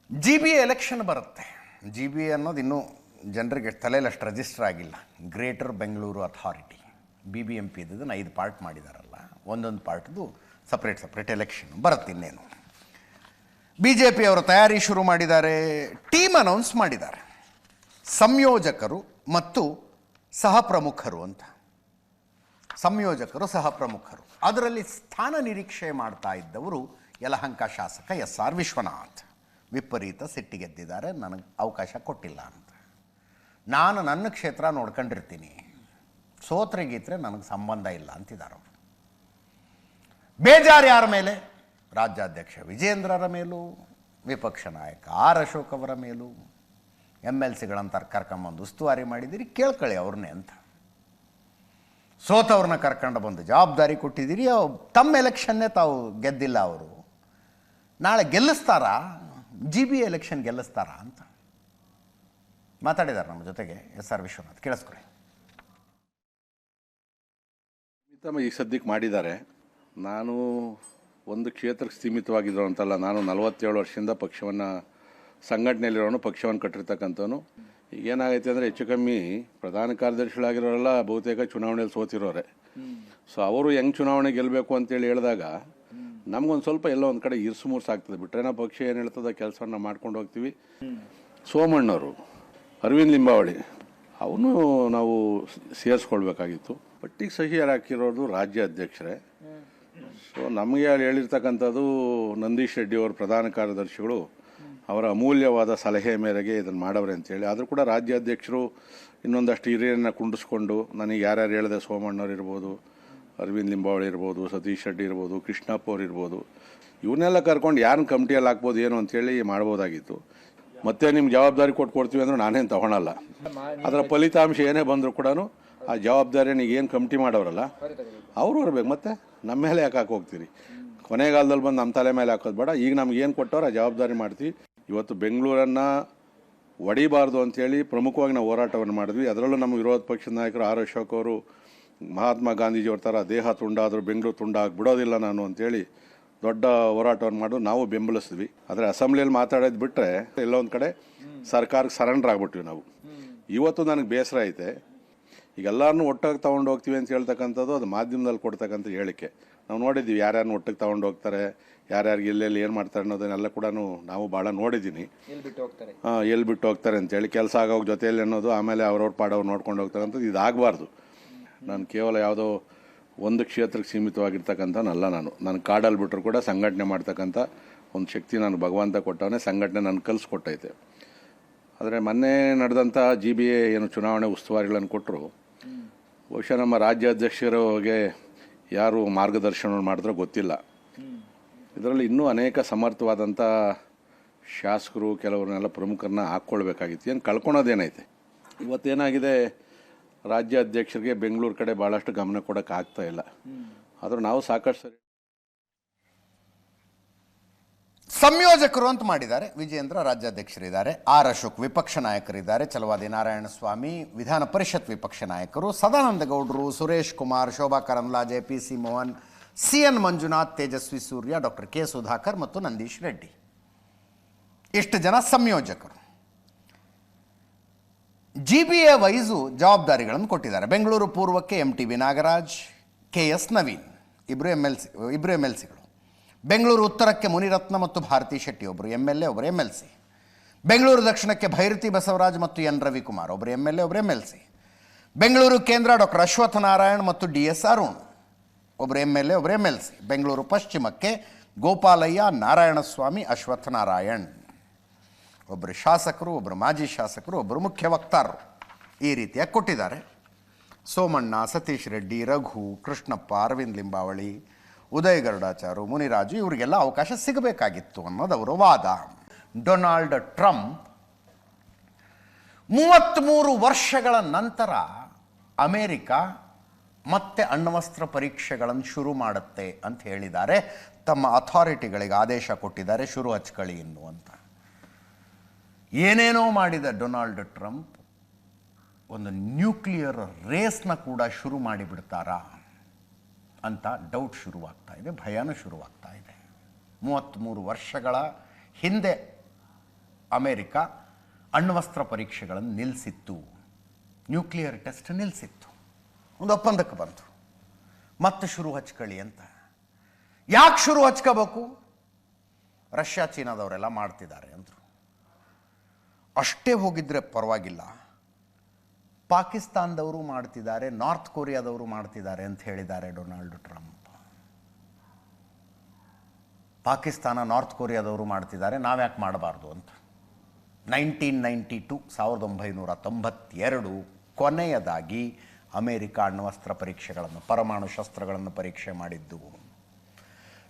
ಜಿ ಬಿ ಎಲೆಕ್ಷನ್ ಬರುತ್ತೆ. ಜಿ ಬಿ ಅನ್ನೋದು ಇನ್ನೂ ಜನರಿಗೆ ತಲೆಯಲ್ಲಿ ಅಷ್ಟು ರಿಜಿಸ್ಟರ್ ಆಗಿಲ್ಲ. ಗ್ರೇಟರ್ ಬೆಂಗಳೂರು ಅಥಾರಿಟಿ, BBMP ಇದನ್ನು 5 ಪಾರ್ಟ್ ಮಾಡಿದಾರಲ್ಲ, ಒಂದೊಂದು ಪಾರ್ಟ್ದು ಸಪ್ರೇಟ್ ಎಲೆಕ್ಷನ್ ಬರುತ್ತೆ. ಇನ್ನೇನು BJP ಅವರು ತಯಾರಿ ಶುರು ಮಾಡಿದ್ದಾರೆ, ಟೀಮ್ ಅನೌನ್ಸ್ ಮಾಡಿದ್ದಾರೆ, ಸಂಯೋಜಕರು ಮತ್ತು ಸಹ ಪ್ರಮುಖರು ಅಂತ. ಸಂಯೋಜಕರು ಸಹ ಪ್ರಮುಖರು, ಅದರಲ್ಲಿ ಸ್ಥಾನ ನಿರೀಕ್ಷೆ ಮಾಡ್ತಾ ಇದ್ದವರು ಯಲಹಂಕ ಶಾಸಕ SR ವಿಶ್ವನಾಥ್. ವಿಪರೀತ ಸಿಟ್ಟಿಗೆದ್ದಿದ್ದಾರೆ, ನನಗೆ ಅವಕಾಶ ಕೊಟ್ಟಿಲ್ಲ ಅಂತ. ನಾನು ನನ್ನ ಕ್ಷೇತ್ರ ನೋಡ್ಕೊಂಡಿರ್ತೀನಿ, ಸೋತ್ರೆ ಗೀತ್ರೆ ನನಗೆ ಸಂಬಂಧ ಇಲ್ಲ ಅಂತಿದ್ದಾರೆ ಅವರು. ಬೇಜಾರು ಯಾರ ಮೇಲೆ? ರಾಜ್ಯಾಧ್ಯಕ್ಷ ವಿಜೇಂದ್ರರ ಮೇಲೂ, ವಿಪಕ್ಷ ನಾಯಕ R ಅಶೋಕ್ ಅವರ ಮೇಲೂ. MLCಗಳಂತಾರೆ ಕರ್ಕೊಂಬಂದು ಉಸ್ತುವಾರಿ ಮಾಡಿದ್ದೀರಿ, ಕೇಳ್ಕೊಳ್ಳಿ ಅವ್ರನ್ನೇ ಅಂತ. ಸೋತವ್ರನ್ನ ಕರ್ಕೊಂಡು ಬಂದು ಜವಾಬ್ದಾರಿ ಕೊಟ್ಟಿದ್ದೀರಿ, ತಮ್ಮ ಎಲೆಕ್ಷನ್ನೇ ತಾವು ಗೆದ್ದಿಲ್ಲ. ಅವರು ನಾಳೆ ಗೆಲ್ಲಿಸ್ತಾರಾ? GB ಎಲೆಕ್ಷನ್ ಗೆಲ್ಲಿಸ್ತಾರಾ ಅಂತ ಮಾತಾಡಿದ್ದಾರೆ ನಮ್ಮ ಜೊತೆಗೆ SR ವಿಶ್ವನಾಥ್. ಕೇಳಿಸ್ಕೊಳ್ಳಿ. ಈ ಸದ್ಯಕ್ಕೆ ಮಾಡಿದ್ದಾರೆ. ನಾನು ಒಂದು ಕ್ಷೇತ್ರಕ್ಕೆ ಸೀಮಿತವಾಗಿದ್ರು ಅಂತಲ್ಲ, ನಾನು 47 ವರ್ಷದಿಂದ ಪಕ್ಷವನ್ನು ಸಂಘಟನೆಯಲ್ಲಿರೋನು, ಪಕ್ಷವನ್ನು ಕಟ್ಟಿರ್ತಕ್ಕಂಥವನು. ಈಗ ಏನಾಗೈತೆ ಅಂದರೆ ಹೆಚ್ಚು ಕಮ್ಮಿ ಪ್ರಧಾನ ಕಾರ್ಯದರ್ಶಿಗಳಾಗಿರೋರೆಲ್ಲ ಬಹುತೇಕ ಚುನಾವಣೆಯಲ್ಲಿ ಸೋತಿರೋರೆ. ಸೊ ಅವರು ಹೆಂಗೆ ಚುನಾವಣೆ ಗೆಲ್ಲಬೇಕು ಅಂತೇಳಿ ಹೇಳಿದಾಗ ನಮಗೊಂದು ಸ್ವಲ್ಪ ಎಲ್ಲೋ ಒಂದು ಕಡೆ ಇರ್ಸು ಮುರ್ಸು ಆಗ್ತದೆ. ಬಿಟ್ಟರೆ ನಾವು ಪಕ್ಷ ಏನು ಹೇಳ್ತದೆ ಕೆಲಸವನ್ನು ಮಾಡ್ಕೊಂಡು ಹೋಗ್ತೀವಿ. ಸೋಮಣ್ಣವರು, ಅರವಿಂದ್ ಲಿಂಬಾವಳಿ ಅವನು ನಾವು ಸೇರಿಸ್ಕೊಳ್ಬೇಕಾಗಿತ್ತು. ಪಟ್ಟಿಗೆ ಸಹಿ ಹಾಕಿರೋದು ರಾಜ್ಯ ಅಧ್ಯಕ್ಷರೇ. ಸೊ ನಮಗೆ ಹೇಳಿರ್ತಕ್ಕಂಥದ್ದು ನಂದೀಶ್ ರೆಡ್ಡಿ ಅವರು ಪ್ರಧಾನ ಕಾರ್ಯದರ್ಶಿಗಳು ಅವರ ಅಮೂಲ್ಯವಾದ ಸಲಹೆ ಮೇರೆಗೆ ಇದನ್ನು ಮಾಡವ್ರೆ ಅಂತೇಳಿ. ಆದರೂ ಕೂಡ ರಾಜ್ಯಾಧ್ಯಕ್ಷರು ಇನ್ನೊಂದಷ್ಟು ಹಿರಿಯರನ್ನ ಕುಂಡಿಸ್ಕೊಂಡು, ನನಗೆ ಯಾರ್ಯಾರು ಹೇಳಿದೆ, ಸೋಮಣ್ಣವ್ರು ಇರ್ಬೋದು, ಅರವಿಂದ್ ಲಿಂಬಾವಳಿ ಇರ್ಬೋದು, ಸತೀಶ್ ರೆಡ್ಡಿ ಇರ್ಬೋದು, ಕೃಷ್ಣಪ್ಪ ಅವ್ರು ಇರ್ಬೋದು, ಇವನ್ನೆಲ್ಲ ಕರ್ಕೊಂಡು ಯಾರನ್ನ ಕಮಿಟಿಯಲ್ಲಿ ಹಾಕ್ಬೋದು ಏನು ಅಂತೇಳಿ ಮಾಡ್ಬೋದಾಗಿತ್ತು. ಮತ್ತೆ ನಿಮ್ಗೆ ಜವಾಬ್ದಾರಿ ಕೊಡ್ತೀವಿ ಅಂದ್ರೆ ನಾನೇನು ತಗೊಳಲ್ಲ. ಅದರ ಫಲಿತಾಂಶ ಏನೇ ಬಂದರೂ ಕೂಡ ಆ ಜವಾಬ್ದಾರಿನ ಏನು ಕಮಿಟಿ ಮಾಡೋರಲ್ಲ ಅವರು ಇರ್ಬೇಕು. ಮತ್ತೆ ನಮ್ಮ ಮೇಲೆ ಯಾಕೆ ಹೋಗ್ತೀರಿ? ಕೊನೆಗಾಲದಲ್ಲಿ ಬಂದು ನಮ್ಮ ತಲೆ ಮೇಲೆ ಹಾಕೋದು ಬೇಡ. ಈಗ ನಮ್ಗೆ ಏನು ಕೊಟ್ಟವ್ರು ಆ ಜವಾಬ್ದಾರಿ ಮಾಡ್ತೀವಿ. ಇವತ್ತು ಬೆಂಗಳೂರನ್ನು ಒಡಿಬಾರ್ದು ಅಂಥೇಳಿ ಪ್ರಮುಖವಾಗಿ ನಾವು ಹೋರಾಟವನ್ನು ಮಾಡಿದ್ವಿ. ಅದರಲ್ಲೂ ನಮ್ಮ ವಿರೋಧ ಪಕ್ಷದ ನಾಯಕರು R ಅಶೋಕ್ ಅವರು ಮಹಾತ್ಮ ಗಾಂಧೀಜಿಯವ್ರ ಥರ ದೇಹ ತುಂಡಾದರೂ ಬೆಂಗಳೂರು ತುಂಡಾಗಿ ಬಿಡೋದಿಲ್ಲ ನಾನು ಅಂತೇಳಿ ದೊಡ್ಡ ಹೋರಾಟವನ್ನು ಮಾಡೋದು ನಾವು ಬೆಂಬಲಿಸಿದ್ವಿ. ಆದರೆ ಅಸೆಂಬ್ಲಿಯಲ್ಲಿ ಮಾತಾಡೋದು ಬಿಟ್ಟರೆ ಎಲ್ಲೋ ಒಂದು ಕಡೆ ಸರ್ಕಾರಕ್ಕೆ ಸರೆಂಡರ್ ಆಗ್ಬಿಟ್ವಿ ನಾವು. ಇವತ್ತು ನನಗೆ ಬೇಸರ ಐತೆ. ಈಗ ಎಲ್ಲರನ್ನೂ ಒಟ್ಟಾಗಿ ತೊಗೊಂಡು ಹೋಗ್ತೀವಿ ಅಂತ ಹೇಳ್ತಕ್ಕಂಥದ್ದು ಅದು ಮಾಧ್ಯಮದಲ್ಲಿ ಕೊಡ್ತಕ್ಕಂಥ ಹೇಳಿಕೆ. ನಾವು ನೋಡಿದ್ದೀವಿ ಯಾರ್ಯಾರನ್ನ ಒಟ್ಟಿಗೆ ತೊಗೊಂಡು ಹೋಗ್ತಾರೆ, ಯಾರ್ಯಾರಿಗೆ ಎಲ್ಲೆಲ್ಲಿ ಏನು ಮಾಡ್ತಾರೆ ಅನ್ನೋದನ್ನೆಲ್ಲ ಕೂಡ ನಾವು ಭಾಳ ನೋಡಿದ್ದೀನಿ. ಎಲ್ಲಿ ಬಿಟ್ಟು ಹೋಗ್ತಾರೆ ಅಂತೇಳಿ ಕೆಲಸ ಆಗೋಗಿ ಜೊತೆಯಲ್ಲಿ ಅನ್ನೋದು, ಆಮೇಲೆ ಅವ್ರವ್ರ ಪಾಡವ್ರು ನೋಡ್ಕೊಂಡು ಹೋಗ್ತಕ್ಕಂಥದ್ದು ಇದಾಗಬಾರ್ದು. ನಾನು ಕೇವಲ ಯಾವುದೋ ಒಂದು ಕ್ಷೇತ್ರಕ್ಕೆ ಸೀಮಿತವಾಗಿರ್ತಕ್ಕಂಥನಲ್ಲ. ನಾನು ಕಾಡಲ್ಲಿ ಬಿಟ್ಟರು ಕೂಡ ಸಂಘಟನೆ ಮಾಡ್ತಕ್ಕಂಥ ಒಂದು ಶಕ್ತಿ ನಾನು ಭಗವಂತ ಕೊಟ್ಟವನೇ, ಸಂಘಟನೆ ನಾನು ಕಲಿಸ್ಕೊಟ್ಟೈತೆ. ಆದರೆ ಮೊನ್ನೆ ನಡೆದಂಥ GBA ಏನು ಚುನಾವಣೆ ಉಸ್ತುವಾರಿಗಳನ್ನು ಕೊಟ್ಟರು, ಬಹುಶಃ ನಮ್ಮ ರಾಜ್ಯಾಧ್ಯಕ್ಷರಿಗೆ ಯಾರು ಮಾರ್ಗದರ್ಶನ ಮಾಡಿದ್ರೋ ಗೊತ್ತಿಲ್ಲ. ಇದರಲ್ಲಿ ಇನ್ನೂ ಅನೇಕ ಸಮರ್ಥವಾದಂಥ ಶಾಸಕರು ಕೆಲವ್ರನ್ನೆಲ್ಲ ಪ್ರಮುಖರನ್ನ ಹಾಕ್ಕೊಳ್ಬೇಕಾಗಿತ್ತು. ಏನು ಕಳ್ಕೊಳೋದೇನೈತೆ? ಇವತ್ತೇನಾಗಿದೆ, ರಾಜ್ಯ ಅಧ್ಯಕ್ಷರಿಗೆ ಬೆಂಗಳೂರು ಕಡೆ ಭಾಳಷ್ಟು ಗಮನ ಕೊಡೋಕೆ ಆಗ್ತಾ ಇಲ್ಲ. ಆದರೂ ನಾವು ಸಾಕಷ್ಟು ಸಂಯೋಜಕರು ಅಂತ ಮಾಡಿದ್ದಾರೆ. ವಿಜೇಂದ್ರ ರಾಜ್ಯಾಧ್ಯಕ್ಷರಿದ್ದಾರೆ, R ಅಶೋಕ್ ವಿಪಕ್ಷ ನಾಯಕರಿದ್ದಾರೆ, ಛಲವಾದಿ ನಾರಾಯಣಸ್ವಾಮಿ ವಿಧಾನ ಪರಿಷತ್ ವಿಪಕ್ಷ ನಾಯಕರು, ಸದಾನಂದ ಗೌಡರು, Suresh Kumar, Shobha Karandlaje, PC Mohan, CN Manjunath, Tejasvi Surya, doctor K Sudhakar ಮತ್ತು ನಂದೀಶ್ ರೆಡ್ಡಿ. ಇಷ್ಟು ಜನ ಸಂಯೋಜಕರು. GBA ವೈಸು ಜವಾಬ್ದಾರಿಗಳನ್ನು ಕೊಟ್ಟಿದ್ದಾರೆ. ಬೆಂಗಳೂರು ಪೂರ್ವಕ್ಕೆ MTB ನಾಗರಾಜ್, KS ನವೀನ್ ಇಬ್ಬರು MLCಗಳು. ಬೆಂಗಳೂರು ಉತ್ತರಕ್ಕೆ ಮುನಿರತ್ನ ಮತ್ತು ಭಾರತಿ ಶೆಟ್ಟಿ, ಒಬ್ಬರು MLA ಒಬ್ಬರು MLC. ಬೆಂಗಳೂರು ದಕ್ಷಿಣಕ್ಕೆ ಭೈರತಿ ಬಸವರಾಜ್ ಮತ್ತು N ರವಿಕುಮಾರ್, ಒಬ್ಬರು MLA ಒಬ್ಬರು MLC. ಬೆಂಗಳೂರು ಕೇಂದ್ರ ಡಾಕ್ಟರ್ ಅಶ್ವಥ್ ನಾರಾಯಣ್ ಮತ್ತು DS ಅರುಣ್, ಒಬ್ಬರು MLA ಒಬ್ಬರು MLC. ಬೆಂಗಳೂರು ಪಶ್ಚಿಮಕ್ಕೆ ಗೋಪಾಲಯ್ಯ, ನಾರಾಯಣಸ್ವಾಮಿ, ಅಶ್ವಥ್ ನಾರಾಯಣ್, ಒಬ್ಬರು ಶಾಸಕರು, ಒಬ್ಬರು ಮಾಜಿ ಶಾಸಕರು, ಒಬ್ಬರು ಮುಖ್ಯ ವಕ್ತಾರರು. ಈ ರೀತಿಯಾಗಿ ಕೊಟ್ಟಿದ್ದಾರೆ. ಸೋಮಣ್ಣ, ಸತೀಶ್ ರೆಡ್ಡಿ, ರಘು, ಕೃಷ್ಣಪ್ಪ, ಅರವಿಂದ್ ಲಿಂಬಾವಳಿ, ಉದಯ್ ಗರುಡಾಚಾರು, ಮುನಿರಾಜು ಇವರಿಗೆಲ್ಲ ಅವಕಾಶ ಸಿಗಬೇಕಾಗಿತ್ತು ಅನ್ನೋದು ಅವರ ವಾದ. ಡೊನಾಲ್ಡ್ ಟ್ರಂಪ್ 33 ವರ್ಷಗಳ ನಂತರ ಅಮೇರಿಕ ಮತ್ತೆ ಅಣ್ವಸ್ತ್ರ ಪರೀಕ್ಷೆಗಳನ್ನು ಶುರು ಮಾಡುತ್ತೆ ಅಂತ ಹೇಳಿದ್ದಾರೆ. ತಮ್ಮ ಅಥಾರಿಟಿಗಳಿಗೆ ಆದೇಶ ಕೊಟ್ಟಿದ್ದಾರೆ, ಶುರು ಹಚ್ಕೊಳ್ಳಿ ಇನ್ನು ಅಂತ. ಏನೇನೋ ಮಾಡಿದ ಡೊನಾಲ್ಡ್ ಟ್ರಂಪ್ ಒಂದು ನ್ಯೂಕ್ಲಿಯರ್ ರೇಸ್ನ ಕೂಡ ಶುರು ಮಾಡಿಬಿಡ್ತಾರಾ ಅಂತ ಡೌಟ್ ಶುರುವಾಗ್ತಾ ಇದೆ, ಭಯನೂ ಶುರುವಾಗ್ತಾ ಇದೆ. 33 ವರ್ಷಗಳ ಹಿಂದೆ ಅಮೇರಿಕ ಅಣ್ವಸ್ತ್ರ ಪರೀಕ್ಷೆಗಳನ್ನು ನಿಲ್ಲಿಸಿತ್ತು, ನ್ಯೂಕ್ಲಿಯರ್ ಟೆಸ್ಟ್ ನಿಲ್ಲಿಸಿತ್ತು, ಒಂದು ಒಪ್ಪಂದಕ್ಕೆ ಬಂತು. ಮತ್ತೆ ಶುರು ಹಚ್ಕೊಳ್ಳಿ ಅಂತ. ಯಾಕೆ ಶುರು ಹಚ್ಕೋಬೇಕು? ರಷ್ಯಾ ಚೀನಾದವರೆಲ್ಲ ಮಾಡ್ತಿದ್ದಾರೆ ಅಂದರು. ಅಷ್ಟೇ ಹೋಗಿದ್ರೆ ಪರವಾಗಿಲ್ಲ, ಪಾಕಿಸ್ತಾನದವರು ಮಾಡ್ತಿದ್ದಾರೆ, ನಾರ್ತ್ ಕೊರಿಯಾದವರು ಮಾಡ್ತಿದ್ದಾರೆ ಅಂತ ಹೇಳಿದ್ದಾರೆ ಡೊನಾಲ್ಡ್ ಟ್ರಂಪ್. ಪಾಕಿಸ್ತಾನ ನಾರ್ತ್ ಕೊರಿಯಾದವರು ಮಾಡ್ತಿದ್ದಾರೆ, ನಾವ್ಯಾಕೆ ಮಾಡಬಾರ್ದು ಅಂತ. 1992 ಕೊನೆಯದಾಗಿ ಅಮೇರಿಕ ಅಣ್ವಸ್ತ್ರ ಪರೀಕ್ಷೆಗಳನ್ನು, ಪರಮಾಣು ಶಸ್ತ್ರಗಳನ್ನು ಪರೀಕ್ಷೆ ಮಾಡಿದ್ದು.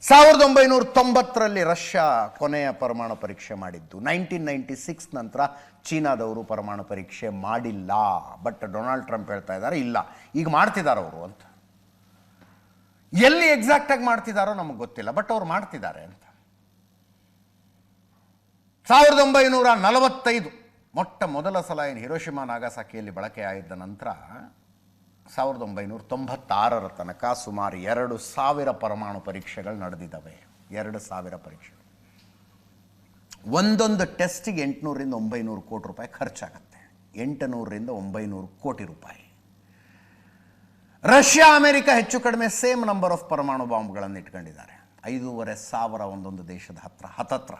1990 ರಷ್ಯಾ ಕೊನೆಯ ಪರಮಾಣು ಪರೀಕ್ಷೆ ಮಾಡಿದ್ದು. 1996 ನಂತರ ಚೀನಾದವರು ಪರಮಾಣು ಪರೀಕ್ಷೆ ಮಾಡಿಲ್ಲ. ಬಟ್ ಡೊನಾಲ್ಡ್ ಟ್ರಂಪ್ ಹೇಳ್ತಾ ಇದ್ದಾರೆ ಇಲ್ಲ, ಈಗ ಮಾಡ್ತಿದ್ದಾರೆ ಅವರು ಅಂತ. ಎಲ್ಲಿ ಎಕ್ಸಾಕ್ಟಾಗಿ ಮಾಡ್ತಿದ್ದಾರೋ ನಮಗೆ ಗೊತ್ತಿಲ್ಲ, ಬಟ್ ಅವ್ರು ಮಾಡ್ತಿದ್ದಾರೆ ಅಂತ. 1945 ಮೊಟ್ಟ ಮೊದಲ ಸಲ ಏನು ಹಿರೋಶಿಮಾ ನಾಗಾಸಾಕಿಯಲ್ಲಿ ಬಳಕೆ ಆಗಿದ್ದ ನಂತರ 1996 ತನಕ ಸುಮಾರು 2000 ಪರಮಾಣು ಪರೀಕ್ಷೆಗಳು ನಡೆದಿದ್ದಾವೆ. 2000 ಪರೀಕ್ಷೆಗಳು. ಒಂದೊಂದು ಟೆಸ್ಟಿಗೆ 800 ರಿಂದ 900 ಕೋಟಿ ರೂಪಾಯಿ ಖರ್ಚಾಗತ್ತೆ. 800 ರಿಂದ 900 ಕೋಟಿ ರೂಪಾಯಿ. ರಷ್ಯಾ ಅಮೆರಿಕ ಹೆಚ್ಚು ಕಡಿಮೆ ಸೇಮ್ ನಂಬರ್ ಆಫ್ ಪರಮಾಣು ಬಾಂಬ್ಗಳನ್ನು ಇಟ್ಕೊಂಡಿದ್ದಾರೆ. 5500 ಒಂದೊಂದು ದೇಶದ ಹತ್ರ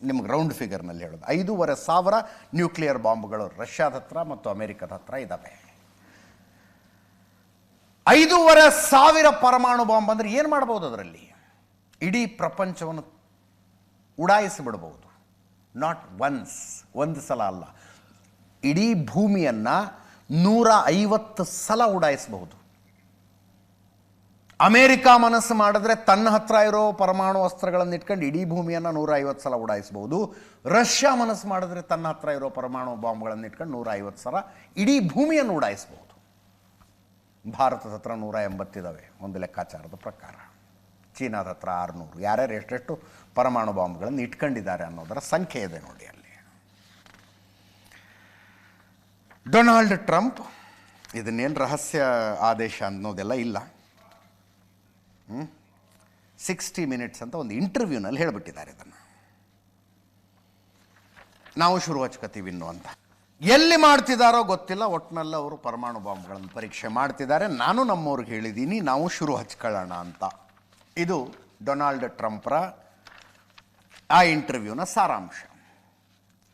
ನಿಮ್ಗೆ ರೌಂಡ್ ಫಿಗರ್ನಲ್ಲಿ ಹೇಳೋದು 5500 ನ್ಯೂಕ್ಲಿಯರ್ ಬಾಂಬ್ಗಳು ರಷ್ಯಾದ ಹತ್ರ ಮತ್ತು ಅಮೆರಿಕದ ಹತ್ರ ಇದ್ದಾವೆ. 5500 ಪರಮಾಣು ಬಾಂಬ್ ಅಂದರೆ ಏನು ಮಾಡ್ಬೋದು? ಅದರಲ್ಲಿ ಇಡೀ ಪ್ರಪಂಚವನ್ನು ಉಡಾಯಿಸಿಬಿಡ್ಬೋದು. ನಾಟ್ ಒನ್ಸ್, ಒಂದು ಸಲ ಅಲ್ಲ, ಇಡೀ ಭೂಮಿಯನ್ನು 150 ಸಲ ಉಡಾಯಿಸಬಹುದು. ಅಮೇರಿಕ ಮನಸ್ಸು ಮಾಡಿದ್ರೆ ತನ್ನ ಹತ್ರ ಇರೋ ಪರಮಾಣು ಅಸ್ತ್ರಗಳನ್ನು ಇಟ್ಕೊಂಡು ಇಡೀ ಭೂಮಿಯನ್ನು 150 ಸಲ ಉಡಾಯಿಸಬಹುದು. ರಷ್ಯಾ ಮನಸ್ಸು ಮಾಡಿದ್ರೆ ತನ್ನ ಹತ್ರ ಇರೋ ಪರಮಾಣು ಬಾಂಬ್ಗಳನ್ನು ಇಟ್ಕೊಂಡು 150 ಸಲ ಇಡೀ ಭೂಮಿಯನ್ನು ಉಡಾಯಿಸಬಹುದು. ಭಾರತದ ಹತ್ರ 180 ಇದ್ದಾವೆ ಒಂದು ಲೆಕ್ಕಾಚಾರದ ಪ್ರಕಾರ. ಚೀನಾದ ಹತ್ರ 600. ಯಾರ್ಯಾರು ಎಷ್ಟೆಷ್ಟು ಪರಮಾಣು ಬಾಂಬ್ಗಳನ್ನು ಇಟ್ಕೊಂಡಿದ್ದಾರೆ ಅನ್ನೋದರ ಸಂಖ್ಯೆ ಇದೆ ನೋಡಿ ಅಲ್ಲಿ. ಡೊನಾಲ್ಡ್ ಟ್ರಂಪ್ ಇದನ್ನೇನು ರಹಸ್ಯ ಆದೇಶ ಅನ್ನೋದೆಲ್ಲ ಇಲ್ಲ. 60 ಮಿನಿಟ್ಸ್ ಅಂತ ಒಂದು ಇಂಟರ್ವ್ಯೂನಲ್ಲಿ ಹೇಳಿಬಿಟ್ಟಿದ್ದಾರೆ ಇದನ್ನು. ನಾವು ಶುರು ಹಚ್ಕೋತೀವಿ ಇನ್ನು ಅಂತ. ಎಲ್ಲಿ ಮಾಡ್ತಿದ್ದಾರೋ ಗೊತ್ತಿಲ್ಲ, ಒಟ್ಟಿನಲ್ಲಿ ಅವರು ಪರಮಾಣು ಬಾಂಬ್ಗಳನ್ನು ಪರೀಕ್ಷೆ ಮಾಡ್ತಿದ್ದಾರೆ. ನಾನು ನಮ್ಮವ್ರಿಗೆ ಹೇಳಿದ್ದೀನಿ ನಾವು ಶುರು ಹಚ್ಕೊಳ್ಳೋಣ ಅಂತ. ಇದು ಡೊನಾಲ್ಡ್ ಟ್ರಂಪ್ರ ಆ ಇಂಟರ್ವ್ಯೂನ ಸಾರಾಂಶ.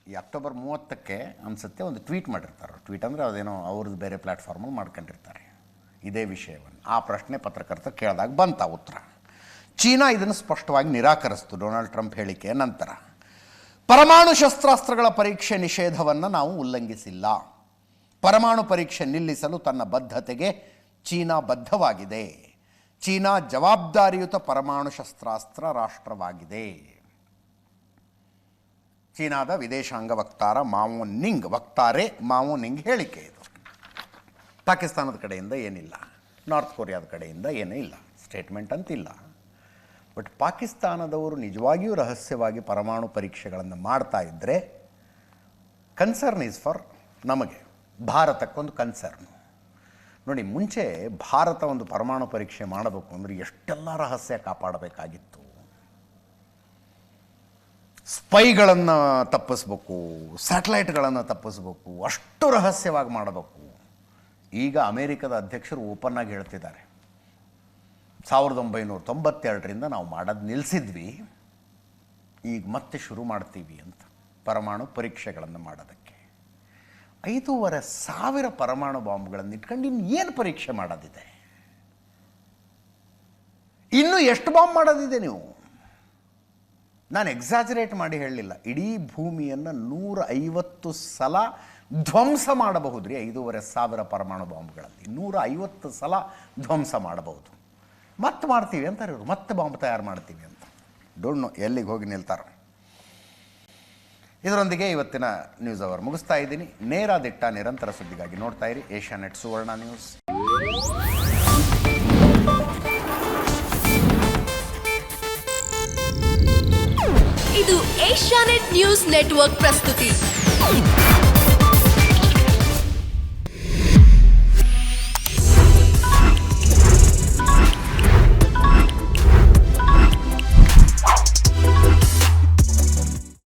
ಈ ಅಕ್ಟೋಬರ್ 30ಕ್ಕೆ ಅನಿಸುತ್ತೆ ಒಂದು ಟ್ವೀಟ್ ಮಾಡಿರ್ತಾರೆ. ಟ್ವೀಟ್ ಅಂದರೆ ಅದೇನೋ ಅವ್ರದ್ದು ಬೇರೆ ಪ್ಲ್ಯಾಟ್ಫಾರ್ಮಲ್ಲಿ ಮಾಡ್ಕೊಂಡಿರ್ತಾರೆ ಇದೇ ವಿಷಯವನ್ನು. ಆ ಪ್ರಶ್ನೆ ಪತ್ರಕರ್ತ ಕೇಳಿದಾಗ ಬಂತ ಉತ್ತರ. ಚೀನಾ ಇದನ್ನು ಸ್ಪಷ್ಟವಾಗಿ ನಿರಾಕರಿಸಿತು ಡೊನಾಲ್ಡ್ ಟ್ರಂಪ್ ಹೇಳಿಕೆಯ ನಂತರ. ಪರಮಾಣು ಶಸ್ತ್ರಾಸ್ತ್ರಗಳ ಪರೀಕ್ಷೆ ನಿಷೇಧವನ್ನು ನಾವು ಉಲ್ಲಂಘಿಸಿಲ್ಲ. ಪರಮಾಣು ಪರೀಕ್ಷೆ ನಿಲ್ಲಿಸಲು ತನ್ನ ಬದ್ಧತೆಗೆ ಚೀನಾ ಬದ್ಧವಾಗಿದೆ. ಚೀನಾ ಜವಾಬ್ದಾರಿಯುತ ಪರಮಾಣು ಶಸ್ತ್ರಾಸ್ತ್ರ ರಾಷ್ಟ್ರವಾಗಿದೆ. ಚೀನಾದ ವಿದೇಶಾಂಗ ವಕ್ತಾರೆ ಮಾವೋ ನಿಂಗ್ ಹೇಳಿಕೆ ಇದು. ಪಾಕಿಸ್ತಾನದ ಕಡೆಯಿಂದ ಏನಿಲ್ಲ, ನಾರ್ತ್ ಕೊರಿಯಾದ ಕಡೆಯಿಂದ ಏನೂ ಇಲ್ಲ, ಸ್ಟೇಟ್ಮೆಂಟ್ ಅಂತಿಲ್ಲ. ಬಟ್ ಪಾಕಿಸ್ತಾನದವರು ನಿಜವಾಗಿಯೂ ರಹಸ್ಯವಾಗಿ ಪರಮಾಣು ಪರೀಕ್ಷೆಗಳನ್ನು ಮಾಡ್ತಾ ಇದ್ದರೆ ಕನ್ಸರ್ನ್ ಈಸ್ ಫಾರ್ ನಮಗೆ, ಭಾರತಕ್ಕೊಂದು ಕನ್ಸರ್ನು. ನೋಡಿ, ಮುಂಚೆ ಭಾರತ ಒಂದು ಪರಮಾಣು ಪರೀಕ್ಷೆ ಮಾಡಬೇಕು ಅಂದರೆ ಎಷ್ಟೆಲ್ಲ ರಹಸ್ಯ ಕಾಪಾಡಬೇಕಾಗಿತ್ತು. ಸ್ಪೈಗಳನ್ನು ತಪ್ಪಿಸ್ಬೇಕು, ಸ್ಯಾಟಲೈಟ್ಗಳನ್ನು ತಪ್ಪಿಸ್ಬೇಕು, ಅಷ್ಟು ರಹಸ್ಯವಾಗಿ ಮಾಡಬೇಕು. ಈಗ ಅಮೇರಿಕದ ಅಧ್ಯಕ್ಷರು ಓಪನ್ ಆಗಿ ಹೇಳ್ತಿದ್ದಾರೆ, 1992ರಿಂದ ನಾವು ಮಾಡೋದು ನಿಲ್ಲಿಸಿದ್ವಿ, ಈಗ ಮತ್ತೆ ಶುರು ಮಾಡ್ತೀವಿ ಅಂತ ಪರಮಾಣು ಪರೀಕ್ಷೆಗಳನ್ನು ಮಾಡೋದಕ್ಕೆ. 5500 ಪರಮಾಣು ಬಾಂಬ್ಗಳನ್ನು ಇಟ್ಕೊಂಡು ಇನ್ನು ಏನು ಪರೀಕ್ಷೆ ಮಾಡೋದಿದೆ? ಇನ್ನು ಎಷ್ಟು ಬಾಂಬ್ ಮಾಡೋದಿದೆ? ನೀವು, ನಾನು ಎಕ್ಸಾಜರೇಟ್ ಮಾಡಿ ಹೇಳಲಿಲ್ಲ, ಇಡೀ ಭೂಮಿಯನ್ನು 150 ಸಲ ಧ್ವಂಸ ಮಾಡಬಹುದು ರೀ. 5500 ಪರಮಾಣು ಬಾಂಬ್ಗಳಲ್ಲಿ 150 ಸಲ ಧ್ವಂಸ ಮಾಡಬಹುದು. ಮತ್ತೆ ಮಾಡ್ತೀವಿ ಅಂತಾರೆ ಇವರು, ಮತ್ತೆ ಬಾಂಬ್ ತಯಾರು ಮಾಡ್ತೀವಿ ಅಂತ. ಡೋಂಟ್ ನೋ ಎಲ್ಲಿಗೆ ಹೋಗಿ ನಿಲ್ತಾರೋ. ಇದರೊಂದಿಗೆ ಇವತ್ತಿನ ನ್ಯೂಸ್ ಅವರ್ ಮುಗಿಸ್ತಾ ಇದ್ದೀನಿ. ನೇರ ದಿಟ್ಟ ನಿರಂತರ ಸುದ್ದಿಗಾಗಿ ನೋಡ್ತಾ ಇರಿ ಏಷ್ಯಾನೆಟ್ ಸುವರ್ಣ ನ್ಯೂಸ್. ಇದು ಏಷ್ಯಾನೆಟ್ ನ್ಯೂಸ್ ನೆಟ್ವರ್ಕ್ ಪ್ರಸ್ತುತಿ.